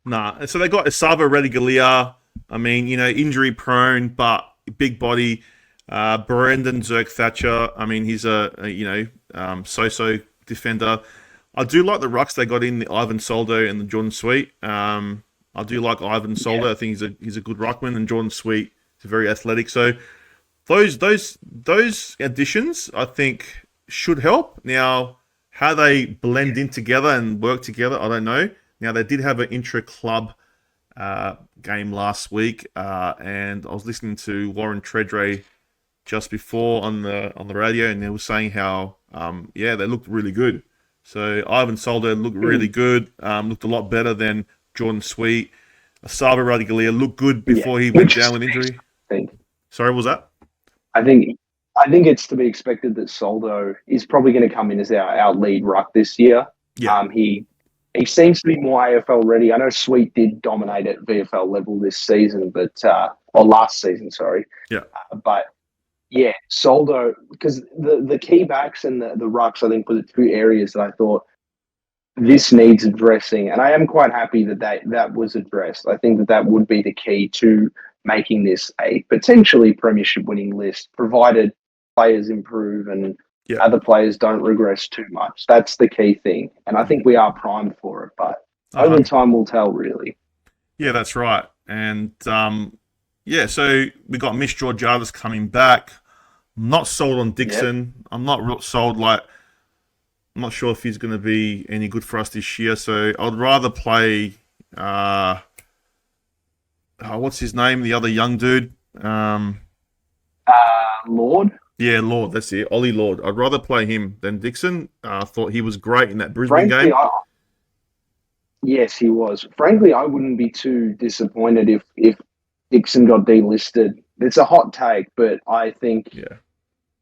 Nah. So they got Esava Redigalia. I mean, injury prone, but big body. Brendan Zerk Thatcher. I mean, he's a so-so defender. I do like the rucks they got in, the Ivan Soldo and the Jordan Sweet. I do like Ivan Soldo. I think he's a good ruckman, and Jordan Sweet is very athletic. So those additions, I think, should help. Now, how they blend in together and work together, I don't know. Now, they did have an intra-club game last week, and I was listening to Warren Treadray just before on the radio, and they were saying how they looked really good. So Ivan Soldo looked really good, looked a lot better than Jordan Sweet. Esava Radigalia looked good before he went down with injury. Sorry, what was that? I think it's to be expected that Soldo is probably going to come in as our lead ruck this year. Yeah. He seems to be more AFL ready. I know Sweet did dominate at VFL level this season, or last season, sorry. Yeah. But yeah, Soldo, because the key backs and the rucks, I think, were the two areas that I thought this needs addressing. And I am quite happy that was addressed. I think that would be the key to making this a potentially premiership winning list, provided players improve and other players don't regress too much. That's the key thing. And I think we are primed for it, but only time will tell, really. Yeah, that's right. And, so we got Mish Georgiades coming back. I'm not sold on Dixon. Yep. I'm not sold, I'm not sure if he's going to be any good for us this year. So I'd rather play, what's his name? The other young dude? Lord? Yeah, Lord, that's it. Ollie Lord. I'd rather play him than Dixon. I thought he was great in that Brisbane game. Yes, he was. Frankly, I wouldn't be too disappointed if Dixon got delisted. It's a hot take, but I think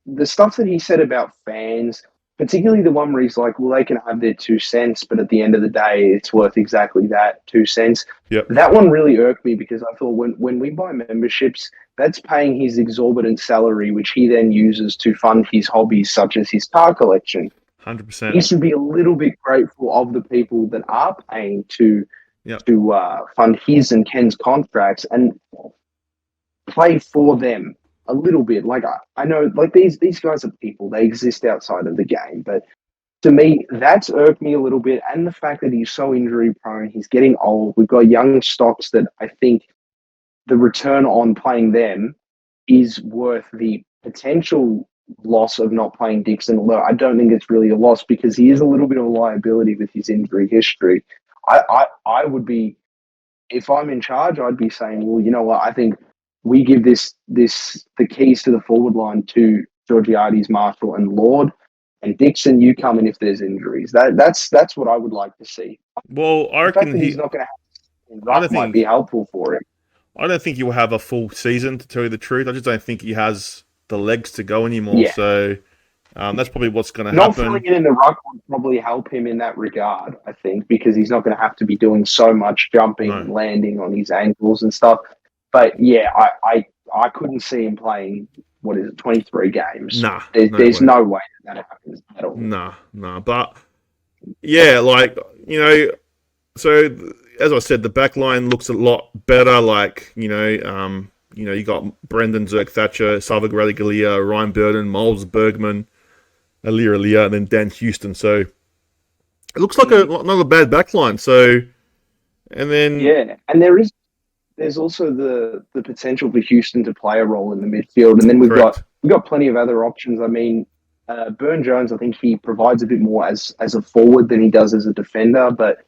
the stuff that he said about fans, particularly the one where he's like, well, they can have their 2 cents, but at the end of the day, it's worth exactly that 2 cents. Yep. That one really irked me because I thought when we buy memberships, that's paying his exorbitant salary, which he then uses to fund his hobbies, such as his car collection. 100%. He should be a little bit grateful of the people that are paying to fund his and Ken's contracts and play for them a little bit. Like I know, like these guys are people; they exist outside of the game. But to me, that's irked me a little bit, and the fact that he's so injury prone, he's getting old. We've got young stocks that I think the return on playing them is worth the potential loss of not playing Dixon. Although I don't think it's really a loss because he is a little bit of a liability with his injury history. I would be, if I'm in charge, I'd be saying, well, you know what, I think we give the keys to the forward line to Georgiades, Marshall, and Lord, and Dixon. You come in if there's injuries. That's what I would like to see. Well, I The fact reckon that he's not going to have might think be helpful for him. I don't think he will have a full season, to tell you the truth. I just don't think he has the legs to go anymore. Yeah. So that's probably what's going to Not happen. filling it in the ruck would probably help him in that regard, I think, because he's not going to have to be doing so much jumping and landing on his ankles and stuff. But yeah, I couldn't see him playing, 23 games. Nah. There's no way that happens at all. Nah. But yeah, like, so as I said, the back line looks a lot better. Like, you got Brendan Zerk-Thatcher, Salvaguerra Galea, Ryan Burden, Miles Bergman, Alia, and then Dan Houston. So it looks like not a bad back line. So, and then and there's also the potential for Houston to play a role in the midfield, and then we've got plenty of other options. I mean, Burn Jones, I think he provides a bit more as a forward than he does as a defender, but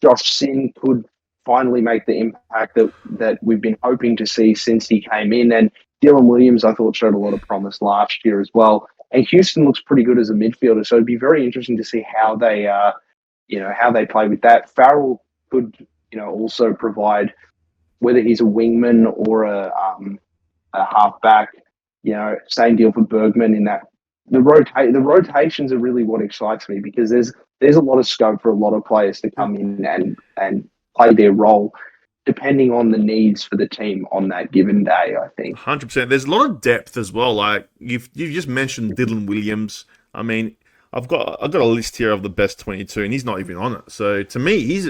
Josh Sin could finally make the impact that we've been hoping to see since he came in. And Dylan Williams, I thought, showed a lot of promise last year as well. And Houston looks pretty good as a midfielder, so it'd be very interesting to see how they play with that. Farrell could, also provide, whether he's a wingman or a halfback. Same deal for Bergman in that. The rotations are really what excites me because there's a lot of scope for a lot of players to come in and play their role depending on the needs for the team on that given day, I think. 100%. There's a lot of depth as well. Like you've just mentioned Dylan Williams. I mean, I've got a list here of the best 22 and he's not even on it. So to me, he's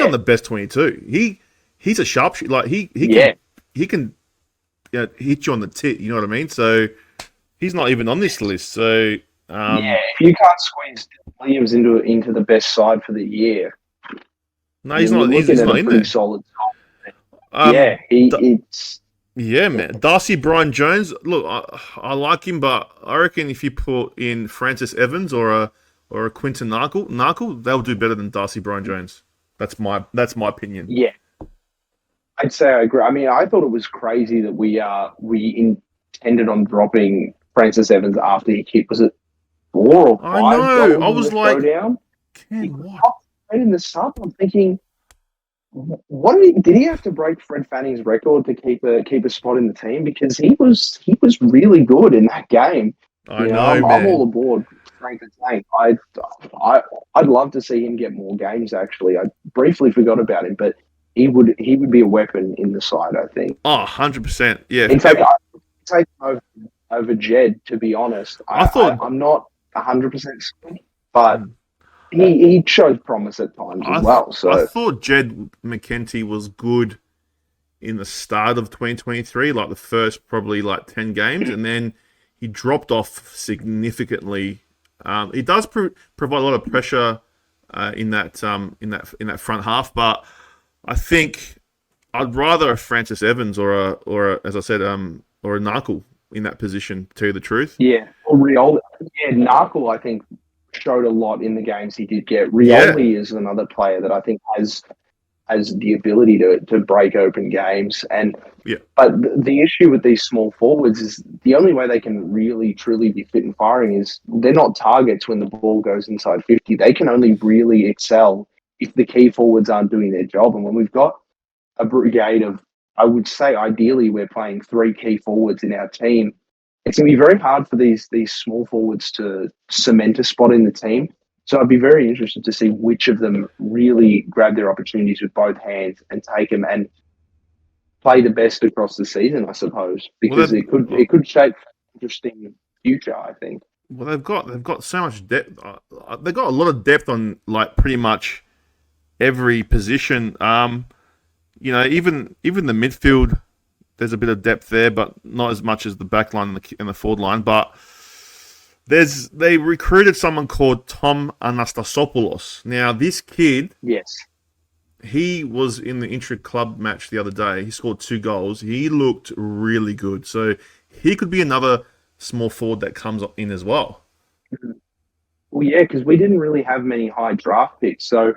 on the best 22. He's a sharpshooter. Like he can hit you on the tit, you know what I mean? So he's not even on this list. So if you can't squeeze Williams into the best side for the year, no, he's not. He's not in there. Solid. Yeah, man. Darcy Brian Jones. Look, I like him, but I reckon if you put in Francis Evans or a Quinton Narkle, they'll do better than Darcy Brian Jones. That's my opinion. Yeah, I'd say I agree. I mean, I thought it was crazy that we intended on dropping Francis Evans after he kicked. Was it 4 or 5? I know. I was like, Ken, what? In the sub, I'm thinking, what did he have to break Fred Fanning's record to keep a spot in the team? Because he was really good in that game. I'm all aboard Frank the Tank. I'd love to see him get more games. Actually, I briefly forgot about him, but he would be a weapon in the side, I think. Oh, 100%. Yeah. In fact, I would take him over Jed. To be honest, I'm not 100% certain, but. He showed promise at times as well. So I thought Jed McKenty was good in the start of 2023, like the first probably 10 games, and then he dropped off significantly. He does provide a lot of pressure in that front half, but I think I'd rather a Francis Evans or a as I said or a Narkle in that position. To tell you the truth, Narkle I think showed a lot in the games he did get. Rioli is another player that I think has the ability to break open games. But the issue with these small forwards is the only way they can really truly be fit and firing is they're not targets when the ball goes inside 50. They can only really excel if the key forwards aren't doing their job. And when we've got a brigade of, I would say ideally we're playing 3 key forwards in our team, it's going to be very hard for these small forwards to cement a spot in the team. So I'd be very interested to see which of them really grab their opportunities with both hands and take them and play the best across the season, I suppose, Well, because it could shape an interesting future, I think. well, they've got so much depth. They've got a lot of depth on like pretty much every position. Even the midfield, there's a bit of depth there, but not as much as the back line and the forward line. But they recruited someone called Tom Anastasopoulos. Now, this kid, Yes. he was in the intra-club match the other day. He scored 2 goals. He looked really good. So he could be another small forward that comes in as well. Well, yeah, because we didn't really have many high draft picks. So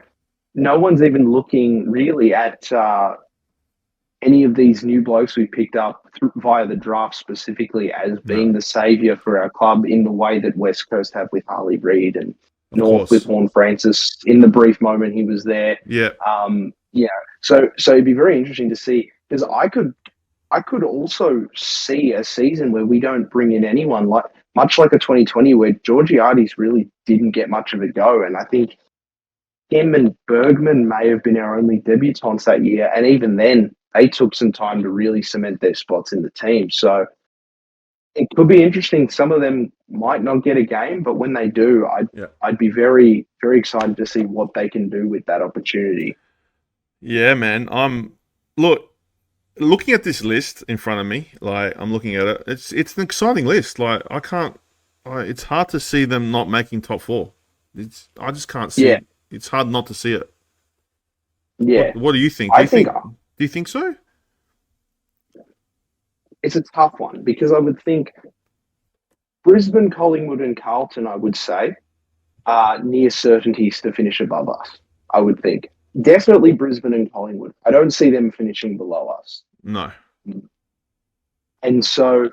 no one's even looking really at any of these new blokes we picked up via the draft specifically as being the saviour for our club in the way that West Coast have with Harley Reid and Of North course. with Horn Francis in the brief moment he was there. Yeah. So it'd be very interesting to see because I could also see a season where we don't bring in anyone much like a 2020 where Georgiades really didn't get much of a go, and I think him and Bergman may have been our only debutants that year, and even then they took some time to really cement their spots in the team. So it could be interesting. Some of them might not get a game, but when they do, I'd be very, very excited to see what they can do with that opportunity. Yeah, man. Looking at this list in front of me, like I'm looking at it. It's an exciting list. Like it's hard to see them not making top 4. I just can't see it. It's hard not to see it. Yeah. What do you think? Do you think so? It's a tough one because I would think Brisbane, Collingwood, and Carlton, I would say, are near certainties to finish above us. I would think. Definitely Brisbane and Collingwood. I don't see them finishing below us. No. And so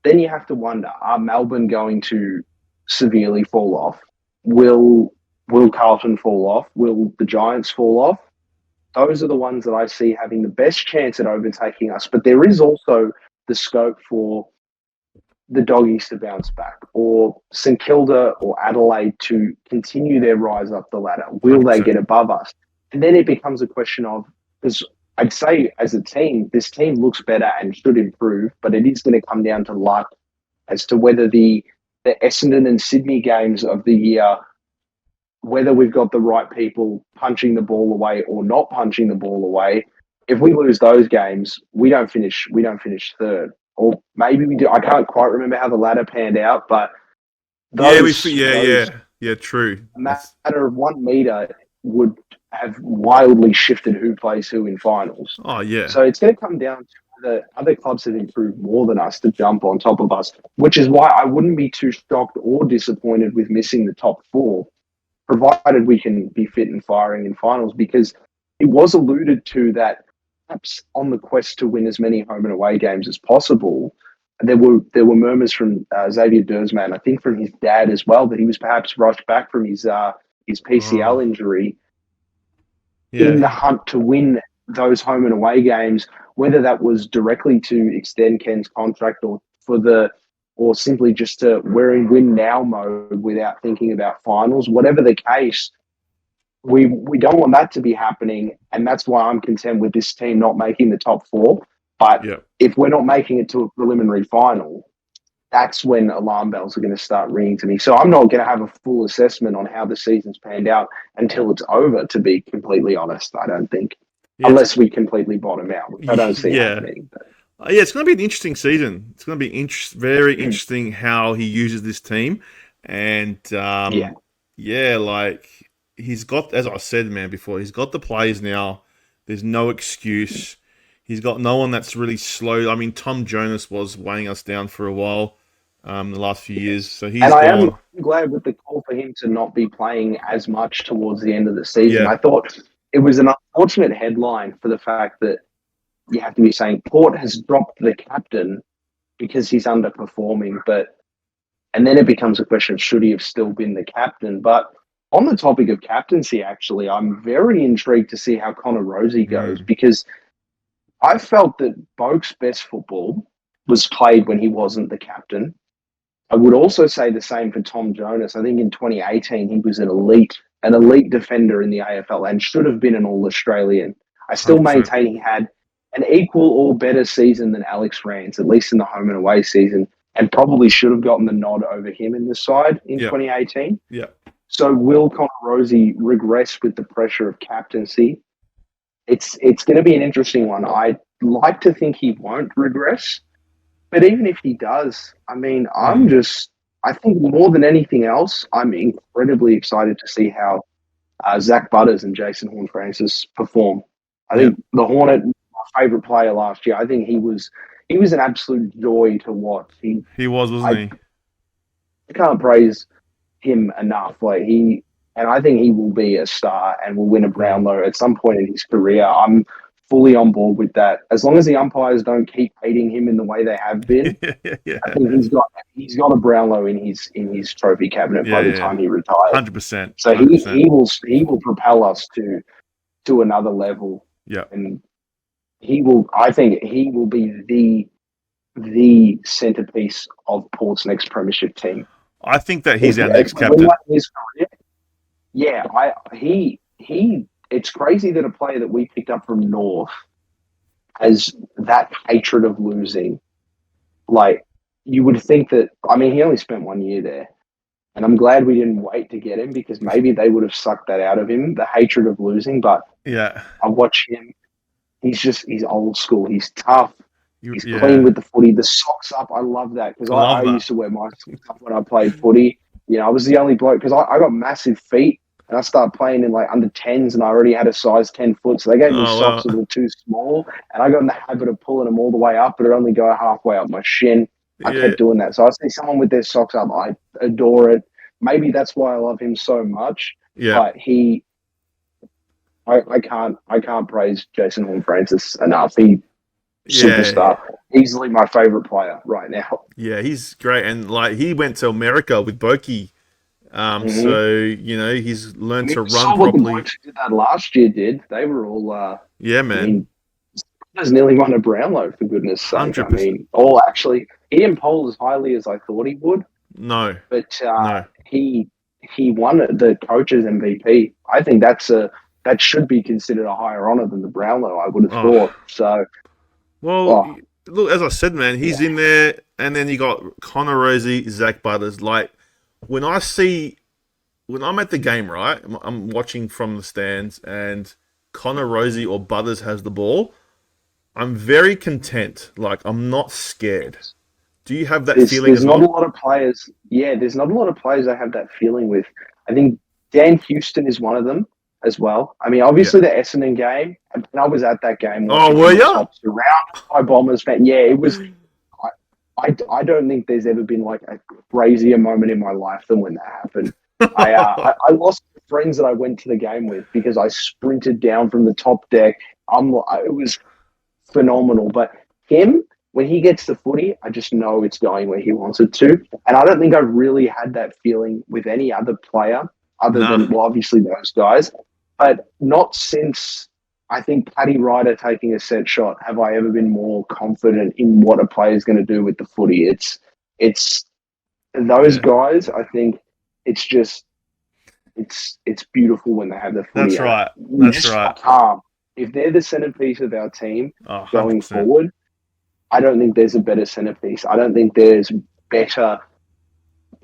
then you have to wonder, are Melbourne going to severely fall off? Will Carlton fall off? Will the Giants fall off? Those are the ones that I see having the best chance at overtaking us. But there is also the scope for the Doggies to bounce back, or St Kilda or Adelaide to continue their rise up the ladder. Will 100%. They get above us? And then it becomes a question of, because I'd say as a team, this team looks better and should improve, but it is going to come down to luck as to whether the Essendon and Sydney games of the year, whether we've got the right people punching the ball away or not punching the ball away. If we lose those games, we don't finish third. Or maybe we do. I can't quite remember how the ladder panned out, but true. A matter of 1 meter would have wildly shifted who plays who in finals. Oh yeah. So it's going to come down to whether other clubs have improved more than us to jump on top of us, which is why I wouldn't be too shocked or disappointed with missing the top 4, provided we can be fit and firing in finals, because it was alluded to that perhaps on the quest to win as many home and away games as possible, there were murmurs from Xavier Dersman, I think from his dad as well, that he was perhaps rushed back from his PCL injury in the hunt to win those home and away games, whether that was directly to extend Ken's contract or simply just to we're in win now mode without thinking about finals. Whatever the case, we don't want that to be happening, and that's why I'm content with this team not making the top 4. But if we're not making it to a preliminary final, that's when alarm bells are going to start ringing to me. So I'm not going to have a full assessment on how the season's panned out until it's over, to be completely honest, I don't think. Unless we completely bottom out, which I don't see happening. It's going to be an interesting season. It's going to be very interesting how he uses this team. And, like, he's got, as I said, man, before, he's got the players now. There's no excuse. He's got no one that's really slow. I mean, Tom Jonas was weighing us down for a while the last few years. So he's I am glad with the call for him to not be playing as much towards the end of the season. I thought it was an unfortunate headline for the fact that you have to be saying Port has dropped the captain because he's underperforming. And then it becomes a question of should he have still been the captain? But on the topic of captaincy, actually, I'm very intrigued to see how Connor Rosie goes because I felt that Boak's best football was played when he wasn't the captain. I would also say the same for Tom Jonas. I think in 2018 he was an elite defender in the AFL and should have been an All-Australian. I still 100%. maintain he had an equal or better season than Alex Rance, at least in the home and away season, and probably should have gotten the nod over him in the side in 2018. Yeah. So will Connor Rozee regress with the pressure of captaincy? It's going to be an interesting one. I'd like to think he won't regress, but even if he does, I mean, I think more than anything else, I'm incredibly excited to see how Zach Butters and Jason Horne-Francis perform. I think the Hornet, my favourite player last year, I think he was an absolute joy to watch. He was, wasn't he? I can't praise him enough. And I think he will be a star and will win a Brownlow at some point in his career. I'm fully on board with that. As long as the umpires don't keep hating him in the way they have been, I think he's got a Brownlow in his trophy cabinet by the time he retires. 100%. So he will propel us to another level. Yeah, and I think he will be the centerpiece of Port's next premiership team. I think that he's our next captain. It's crazy that a player that we picked up from North has that hatred of losing. Like, you would think that, I mean, he only spent 1 year there. And I'm glad we didn't wait to get him, because maybe they would have sucked that out of him, the hatred of losing. But I watch him. He's old school. He's tough. He's clean with the footy. The socks up, I love that, because I used to wear my socks up when I played footy. You know, I was the only bloke, because I got massive feet, and I started playing in like under 10s, and I already had a size 10 foot, so they gave me socks that were too small, and I got in the habit of pulling them all the way up, but it only go halfway up my shin. I kept doing that. So I see someone with their socks up, I adore it. Maybe that's why I love him so much. Yeah. But I can't praise Jason Horne-Francis enough. Superstar. Easily my favourite player right now. Yeah, he's great. And like, he went to America with Boki. So, you know, he's learned to run properly. What the blokes who did that last year did. They were all man. I mean, has nearly won a Brownlow, for goodness sake. 100%. I mean, actually, he didn't poll as highly as I thought he would. No. But he won the coach's MVP. I think that should be considered a higher honour than the Brownlow, I would have thought. So, well, look, as I said, man, he's in there, and then you got Connor Rozee, Zach Butters. Like, when I'm at the game, right, I'm watching from the stands, and Connor Rozee or Butters has the ball, I'm very content. Like, I'm not scared. Do you have that feeling as well? There's not a lot of players. Yeah, there's not a lot of players I have that feeling with. I think Dan Houston is one of them as well. I mean, obviously the Essendon game, and I was at that game. Oh, were you? Surrounded by Bombers fans. Yeah, it was. I don't think there's ever been like a crazier moment in my life than when that happened. I lost friends that I went to the game with because I sprinted down from the top deck. It was phenomenal. But him, when he gets the footy, I just know it's going where he wants it to. And I don't think I've really had that feeling with any other player other than, well, obviously those guys. But not since, I think, Paddy Ryder taking a set shot have I ever been more confident in what a player is going to do with the footy. It's those guys, I think it's just, it's beautiful when they have the footy. That's right. That's right. Calm. If they're the centerpiece of our team going forward, I don't think there's a better centerpiece. I don't think there's better.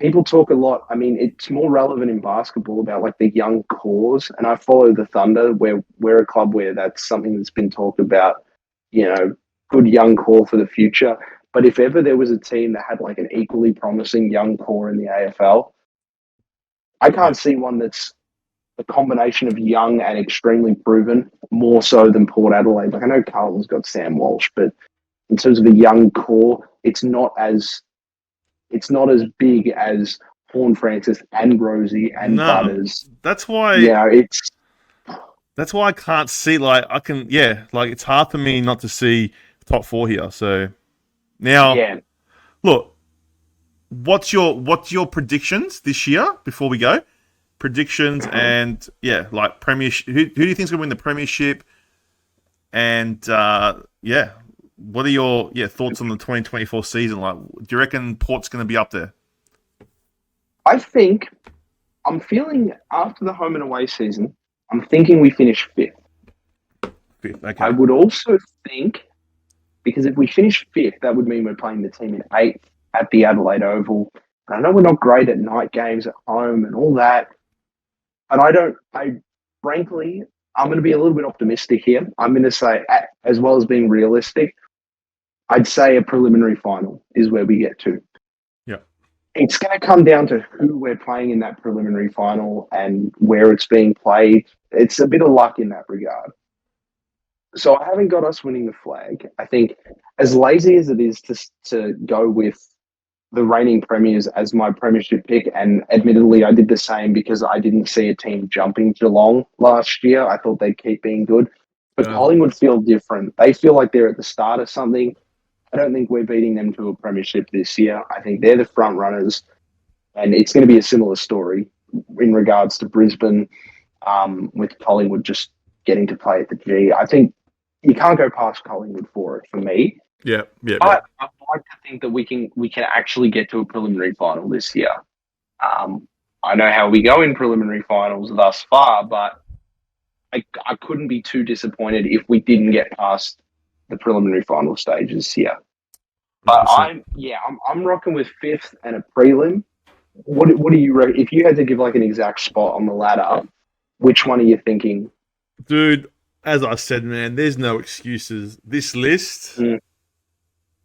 People talk a lot. I mean, it's more relevant in basketball about like the young cores. And I follow the Thunder, where we're a club where that's something that's been talked about, you know, good young core for the future. But if ever there was a team that had like an equally promising young core in the AFL, I can't see one that's a combination of young and extremely proven, more so than Port Adelaide. Like, I know Carlton's got Sam Walsh, but in terms of a young core, it's not as big as Horne-Francis and Rozee and Butters. That's why. Yeah, that's why I can't see. Like, I can. Yeah, like, it's hard for me not to see top four here. So now, look, what's your predictions this year before we go? Predictions and like premiership. Who do you think's gonna win the premiership? And what are your thoughts on the 2024 season? Like, do you reckon Port's going to be up there? I think I'm feeling after the home and away season, I'm thinking we finish fifth. Fifth, I okay. would also think, because if we finish fifth, that would mean we're playing the team in eighth at the Adelaide Oval. And I know we're not great at night games at home and all that, but frankly, I'm going to be a little bit optimistic here. I'm going to say, as well as being realistic, I'd say a preliminary final is where we get to. Yeah. It's going to come down to who we're playing in that preliminary final and where it's being played. It's a bit of luck in that regard. So I haven't got us winning the flag. I think as lazy as it is to go with the reigning premiers as my premiership pick, and admittedly I did the same because I didn't see a team jumping Geelong last year. I thought they'd keep being good. But Collingwood feel different. They feel like they're at the start of something. I don't think we're beating them to a premiership this year. I think they're the front runners, and it's going to be a similar story in regards to Brisbane, with Collingwood just getting to play at the G. I think you can't go past Collingwood for it, for me. Yeah. But I'd like to think that we can actually get to a preliminary final this year. I know how we go in preliminary finals thus far, but I couldn't be too disappointed if we didn't get past the preliminary final stages here. But 100%. I'm rocking with fifth and a prelim. What do you reckon? If you had to give like an exact spot on the ladder, which one are you thinking? Dude, as I said, man, there's no excuses. This list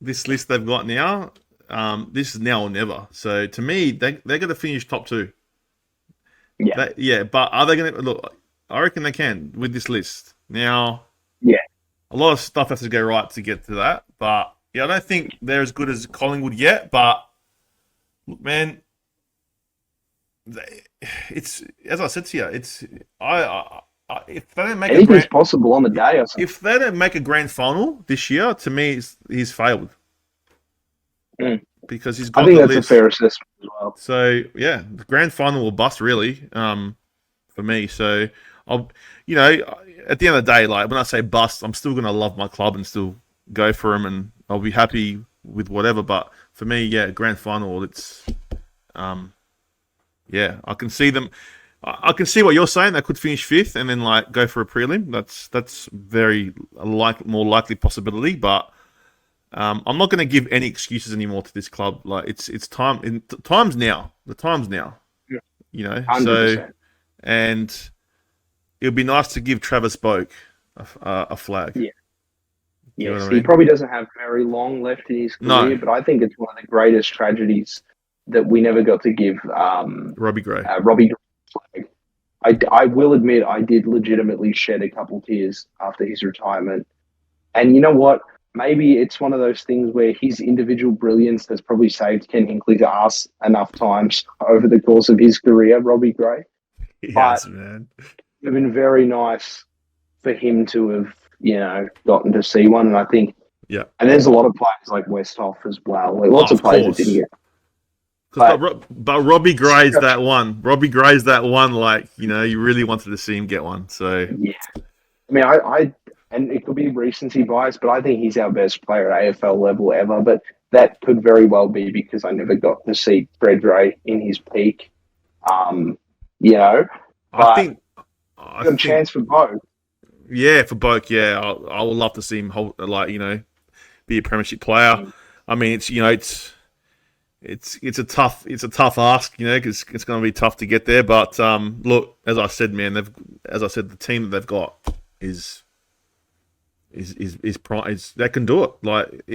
they've got now, this is now or never. So to me, they're going to finish top two. Yeah. But are they going to look? I reckon they can with this list. Now, Yeah. a lot of stuff has to go right to get to that. But yeah, I don't think they're as good as Collingwood yet. But look, man, it's as I said to you, it's if they don't make anything's possible on the day. If they don't make a grand final this year, to me, he's failed. Because he's got I think the that's list. a fair assessment as well. So yeah, the grand final will bust really, for me. So I'll, at the end of the day, like when I say bust, I'm still gonna love my club and still go for them, and I'll be happy with whatever. But for me, yeah, grand final, it's, yeah, I can see them. I can see what you're saying. They could finish fifth and then like go for a prelim. That's very more likely possibility. But I'm not going to give any excuses anymore to this club. Like it's time. Time's now. The time's now. Yeah. 100%. So 100%. and it would be nice to give Travis Boak a flag. Yeah. Yes, he probably doesn't have very long left in his career, but I think it's one of the greatest tragedies that we never got to give Robbie Gray. Robbie Gray flag. I will admit I did legitimately shed a couple tears after his retirement. And you know what? Maybe it's one of those things where his individual brilliance has probably saved Ken Hinkley's ass enough times over the course of his career, Robbie Gray. Yes, man. It would have been very nice for him to have, gotten to see one. And I think, and there's a lot of players like Westhoff as well. Like lots of players that didn't get. But Robbie Gray's that one. Robbie Gray's that one. Like you really wanted to see him get one. So yeah, I mean, I and it could be recency bias, but I think he's our best player at AFL level ever. But that could very well be because I never got to see Fred Ray in his peak. I think I got a chance for both. Yeah, for Boak. Yeah, I would love to see him be a premiership player. I mean, it's a tough ask, because it's going to be tough to get there. But look, as I said, man, the team that they've got is they can do it. Like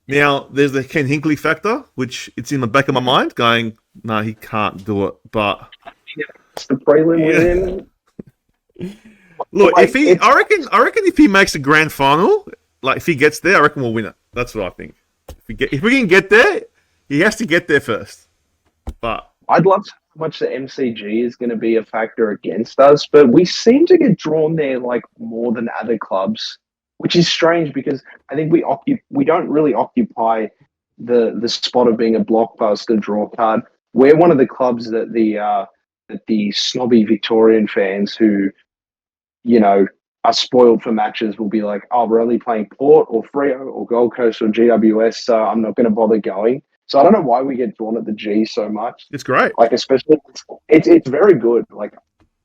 now there's the Ken Hinkley factor, which it's in the back of my mind, going, no, he can't do it. But it's the prelim with him. Look, I reckon if he makes a grand final, like if he gets there, I reckon we'll win it. That's what I think. If we can get there, he has to get there first. But I'd love to know how much the MCG is going to be a factor against us, but we seem to get drawn there like more than other clubs, which is strange because I think we don't really occupy the spot of being a blockbuster draw card. We're one of the clubs that the snobby Victorian fans who are spoiled for matches will be like, oh, we're only playing Port or Freo or Gold Coast or GWS, so I'm not going to bother going. So I don't know why we get drawn at the G so much. It's great. Like, especially, it's very good. Like,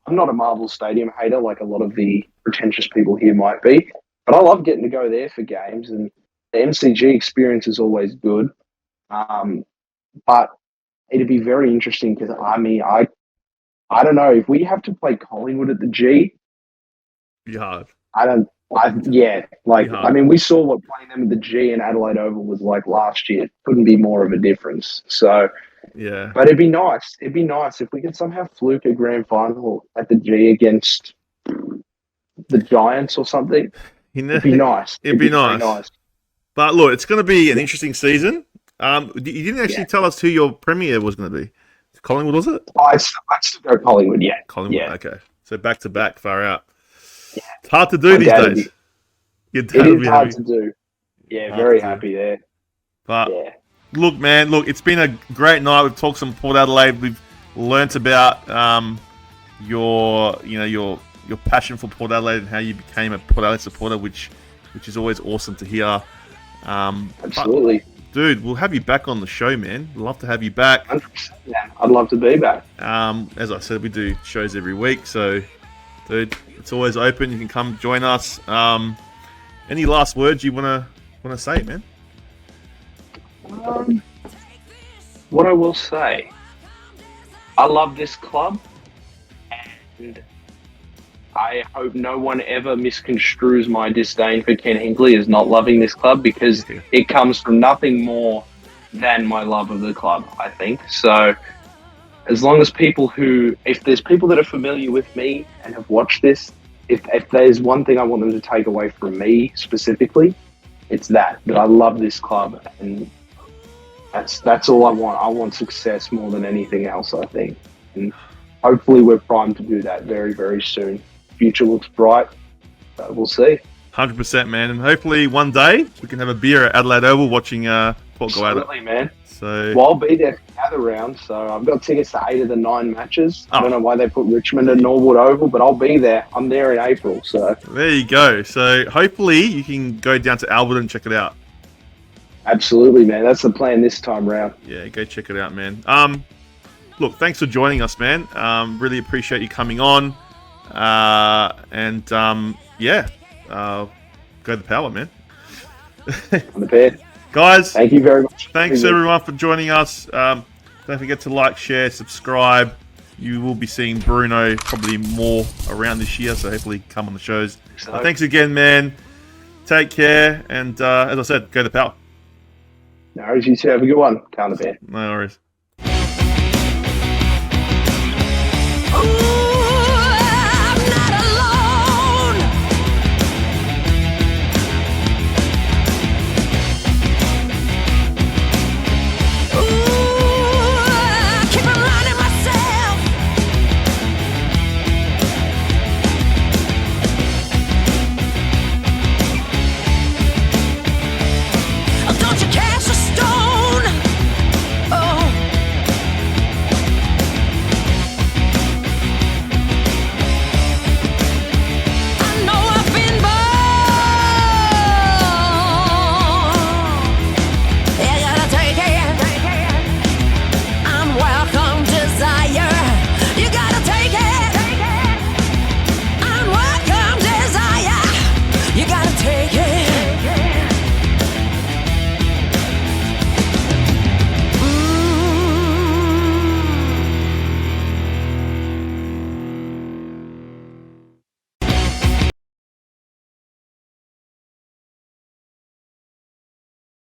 I'm not a Marvel Stadium hater like a lot of the pretentious people here might be, but I love getting to go there for games, and the MCG experience is always good. But it'd be very interesting because, I mean, I don't know if we have to play Collingwood at the G. Be hard. I mean, we saw what playing them at the G and Adelaide Oval was like last year. It couldn't be more of a difference. So, yeah. But it'd be nice. It'd be nice if we could somehow fluke a grand final at the G against the Giants or something. It'd be nice. It'd be nice. But look, it's going to be an interesting season. You didn't actually tell us who your premiere was going to be. Collingwood, was it? I'd still go Collingwood, yeah. Collingwood, yeah. Okay. So back to back, far out. Yeah. It's hard to do these days. It is hard to do. Yeah, very happy there. But look, man, it's been a great night. We've talked some Port Adelaide. We've learnt about your passion for Port Adelaide and how you became a Port Adelaide supporter, which is always awesome to hear. Absolutely. But, dude, we'll have you back on the show, man. We'd love to have you back. 100%, yeah. I'd love to be back. As I said, we do shows every week, so dude, it's always open. You can come join us. Any last words you wanna say, man? What I will say, I love this club, and I hope no one ever misconstrues my disdain for Ken Hinkley as not loving this club, because it comes from nothing more than my love of the club, I think. So as long as if there's people that are familiar with me and have watched this, if there's one thing I want them to take away from me specifically, it's that I love this club, and that's all I want. I want success more than anything else, I think. And hopefully we're primed to do that very, very soon. Future looks bright. We'll see. 100%, man. And hopefully one day we can have a beer at Adelaide Oval watching Port go at it. Absolutely, man. So, well, I'll be there for the gather round. So I've got tickets to 8 of the 9 matches. I don't know why they put Richmond at Norwood Oval, but I'll be there. I'm there in April. So there you go. So hopefully you can go down to Albert and check it out. Absolutely, man. That's the plan this time round. Yeah, go check it out, man. Look, thanks for joining us, man. Really appreciate you coming on. Go the power, man. On the bed. Guys, thank you very much. Thanks everyone for joining us. Don't forget to like, share, subscribe. You will be seeing Bruno probably more around this year, so hopefully come on the shows. Thanks again, man. Take care, and as I said, go the power. No worries, you too. Have a good one. Count the bear. No worries.